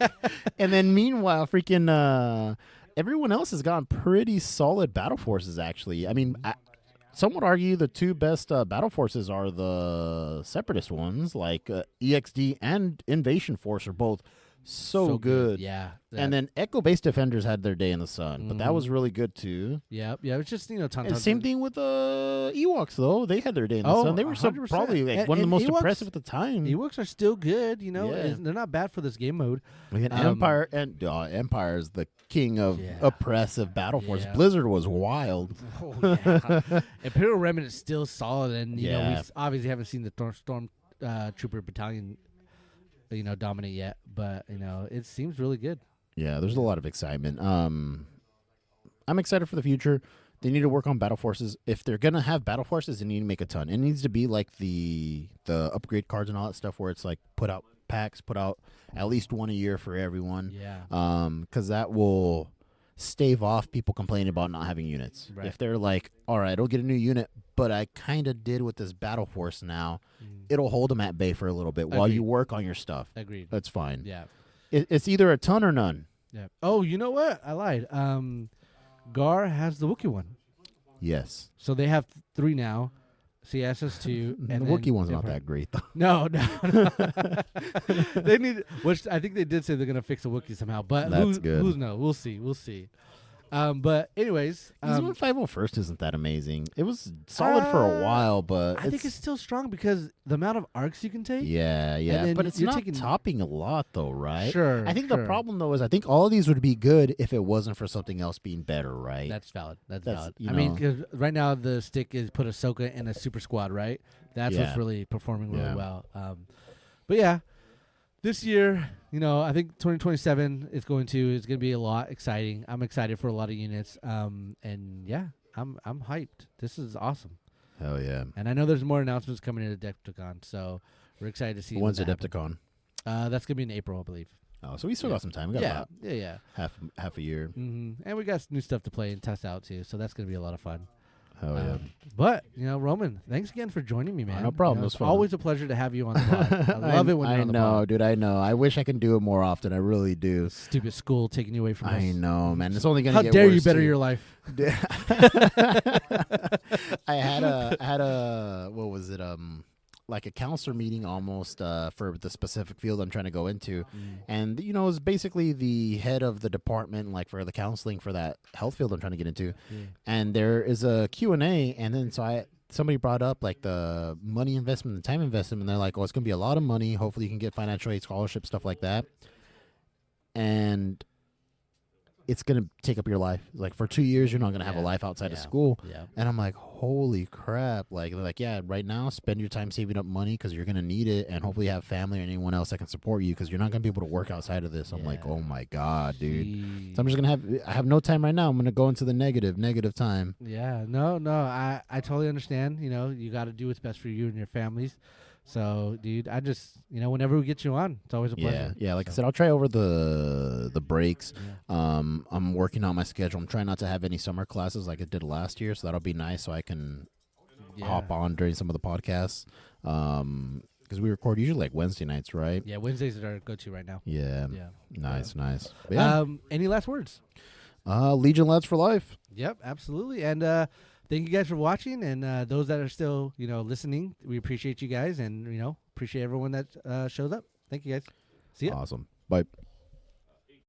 A: And then meanwhile, freaking everyone else has gotten pretty solid battle forces. Actually, I mean, some would argue the 2 best battle forces are the Separatist ones, like EXD and Invasion Force are both. So good.
B: Yeah.
A: And then Echo-based Defenders had their day in the sun, but that was really good too.
B: Yeah. It's just,
A: and same thing with Ewoks, though. They had their day in the sun. They were probably one of the most impressive at the time.
B: Ewoks are still good, They're not bad for this game mode.
A: Empire is the king of oppressive battle force. Blizzard was wild.
B: Oh, yeah. Imperial Remnant is still solid, and we obviously haven't seen the Storm Trooper Battalion dominate yet, but it seems really good.
A: Yeah, there's a lot of excitement. I'm excited for the future. They need to work on battle forces. If they're gonna have battle forces, they need to make a ton. It needs to be like the upgrade cards and all that stuff, where it's like put out packs, put out at least 1 a year for everyone.
B: Yeah.
A: Because that will stave off people complaining about not having units.
B: Right.
A: If they're like, all right, I'll get a new unit, but I kind of did with this battle force now. It'll hold them at bay for a little bit while you work on your stuff.
B: Agreed.
A: That's fine.
B: Yeah.
A: It's either a ton or none.
B: Yeah. Oh, you know what? I lied. Gar has the Wookiee one.
A: Yes.
B: So they have 3 now. CSS 2.
A: The
B: And
A: Wookiee
B: then
A: one's not that great, though.
B: No. They need, which I think they did say they're going to fix the Wookiee somehow. But
A: That's good.
B: Who's no? We'll see. But anyways,
A: 501st isn't that amazing. It was solid for a while, but
B: I think it's still strong because the amount of arcs you can take.
A: Yeah. But it's not topping a lot, though, right?
B: Sure.
A: I think the problem, though, is I think all of these would be good if it wasn't for something else being better, right?
B: That's valid. That's valid.
A: You
B: I
A: know.
B: mean, 'cause right now the stick is put Ahsoka in a super squad, right? That's what's really performing really well. But yeah, this year, I think 2027 is going to be a lot exciting. I'm excited for a lot of units. And yeah, I'm hyped. This is awesome.
A: Hell yeah.
B: And I know there's more announcements coming in Adepticon, so we're excited to see.
A: When's Adepticon?
B: That's gonna be in April, I believe.
A: Oh, so we still got some time. We got
B: about
A: half a year.
B: Mm-hmm. And we got new stuff to play and test out too, so that's gonna be a lot of fun.
A: Hell yeah.
B: But, Roman, thanks again for joining me, man.
A: No problem.
B: It's always a pleasure to have you on the pod. I love it when you're on the pod.
A: I know, dude. I know. I wish I can do it more often. I really do.
B: Stupid school taking you away from us.
A: I know, man. It's only going to get worse.
B: How dare you better your life?
A: I had a what was it? Like a counselor meeting almost for the specific field I'm trying to go into. And, it was basically the head of the department, like for the counseling for that health field I'm trying to get into. And there is a Q&A. And then somebody brought up like the money investment, the time investment. And they're like, it's going to be a lot of money. Hopefully you can get financial aid, scholarship, stuff like that. And it's going to take up your life. Like for 2 years, you're not going to have a life outside of school.
B: Yeah.
A: And I'm like, holy crap. Like, they're like, yeah, right now, spend your time saving up money because you're going to need it. And hopefully you have family or anyone else that can support you because you're not going to be able to work outside of this. I'm like, oh my God, dude. So I'm just going to I have no time right now. I'm going to go into the negative time.
B: Yeah, no, I totally understand. You got to do what's best for you and your families. So, dude, I just, whenever we get you on, it's always a pleasure.
A: Yeah. Like I said, I'll try over the breaks. Yeah. I'm working on my schedule. I'm trying not to have any summer classes like I did last year, so that'll be nice so I can hop on during some of the podcasts. Because we record usually like Wednesday nights, right?
B: Yeah, Wednesdays are our go-to right now.
A: Yeah. Nice. But
B: any last words?
A: Legion Lads for life.
B: Yep, absolutely. And thank you guys for watching, and those that are still, listening, we appreciate you guys, and appreciate everyone that shows up. Thank you guys. See ya.
A: Awesome. Bye.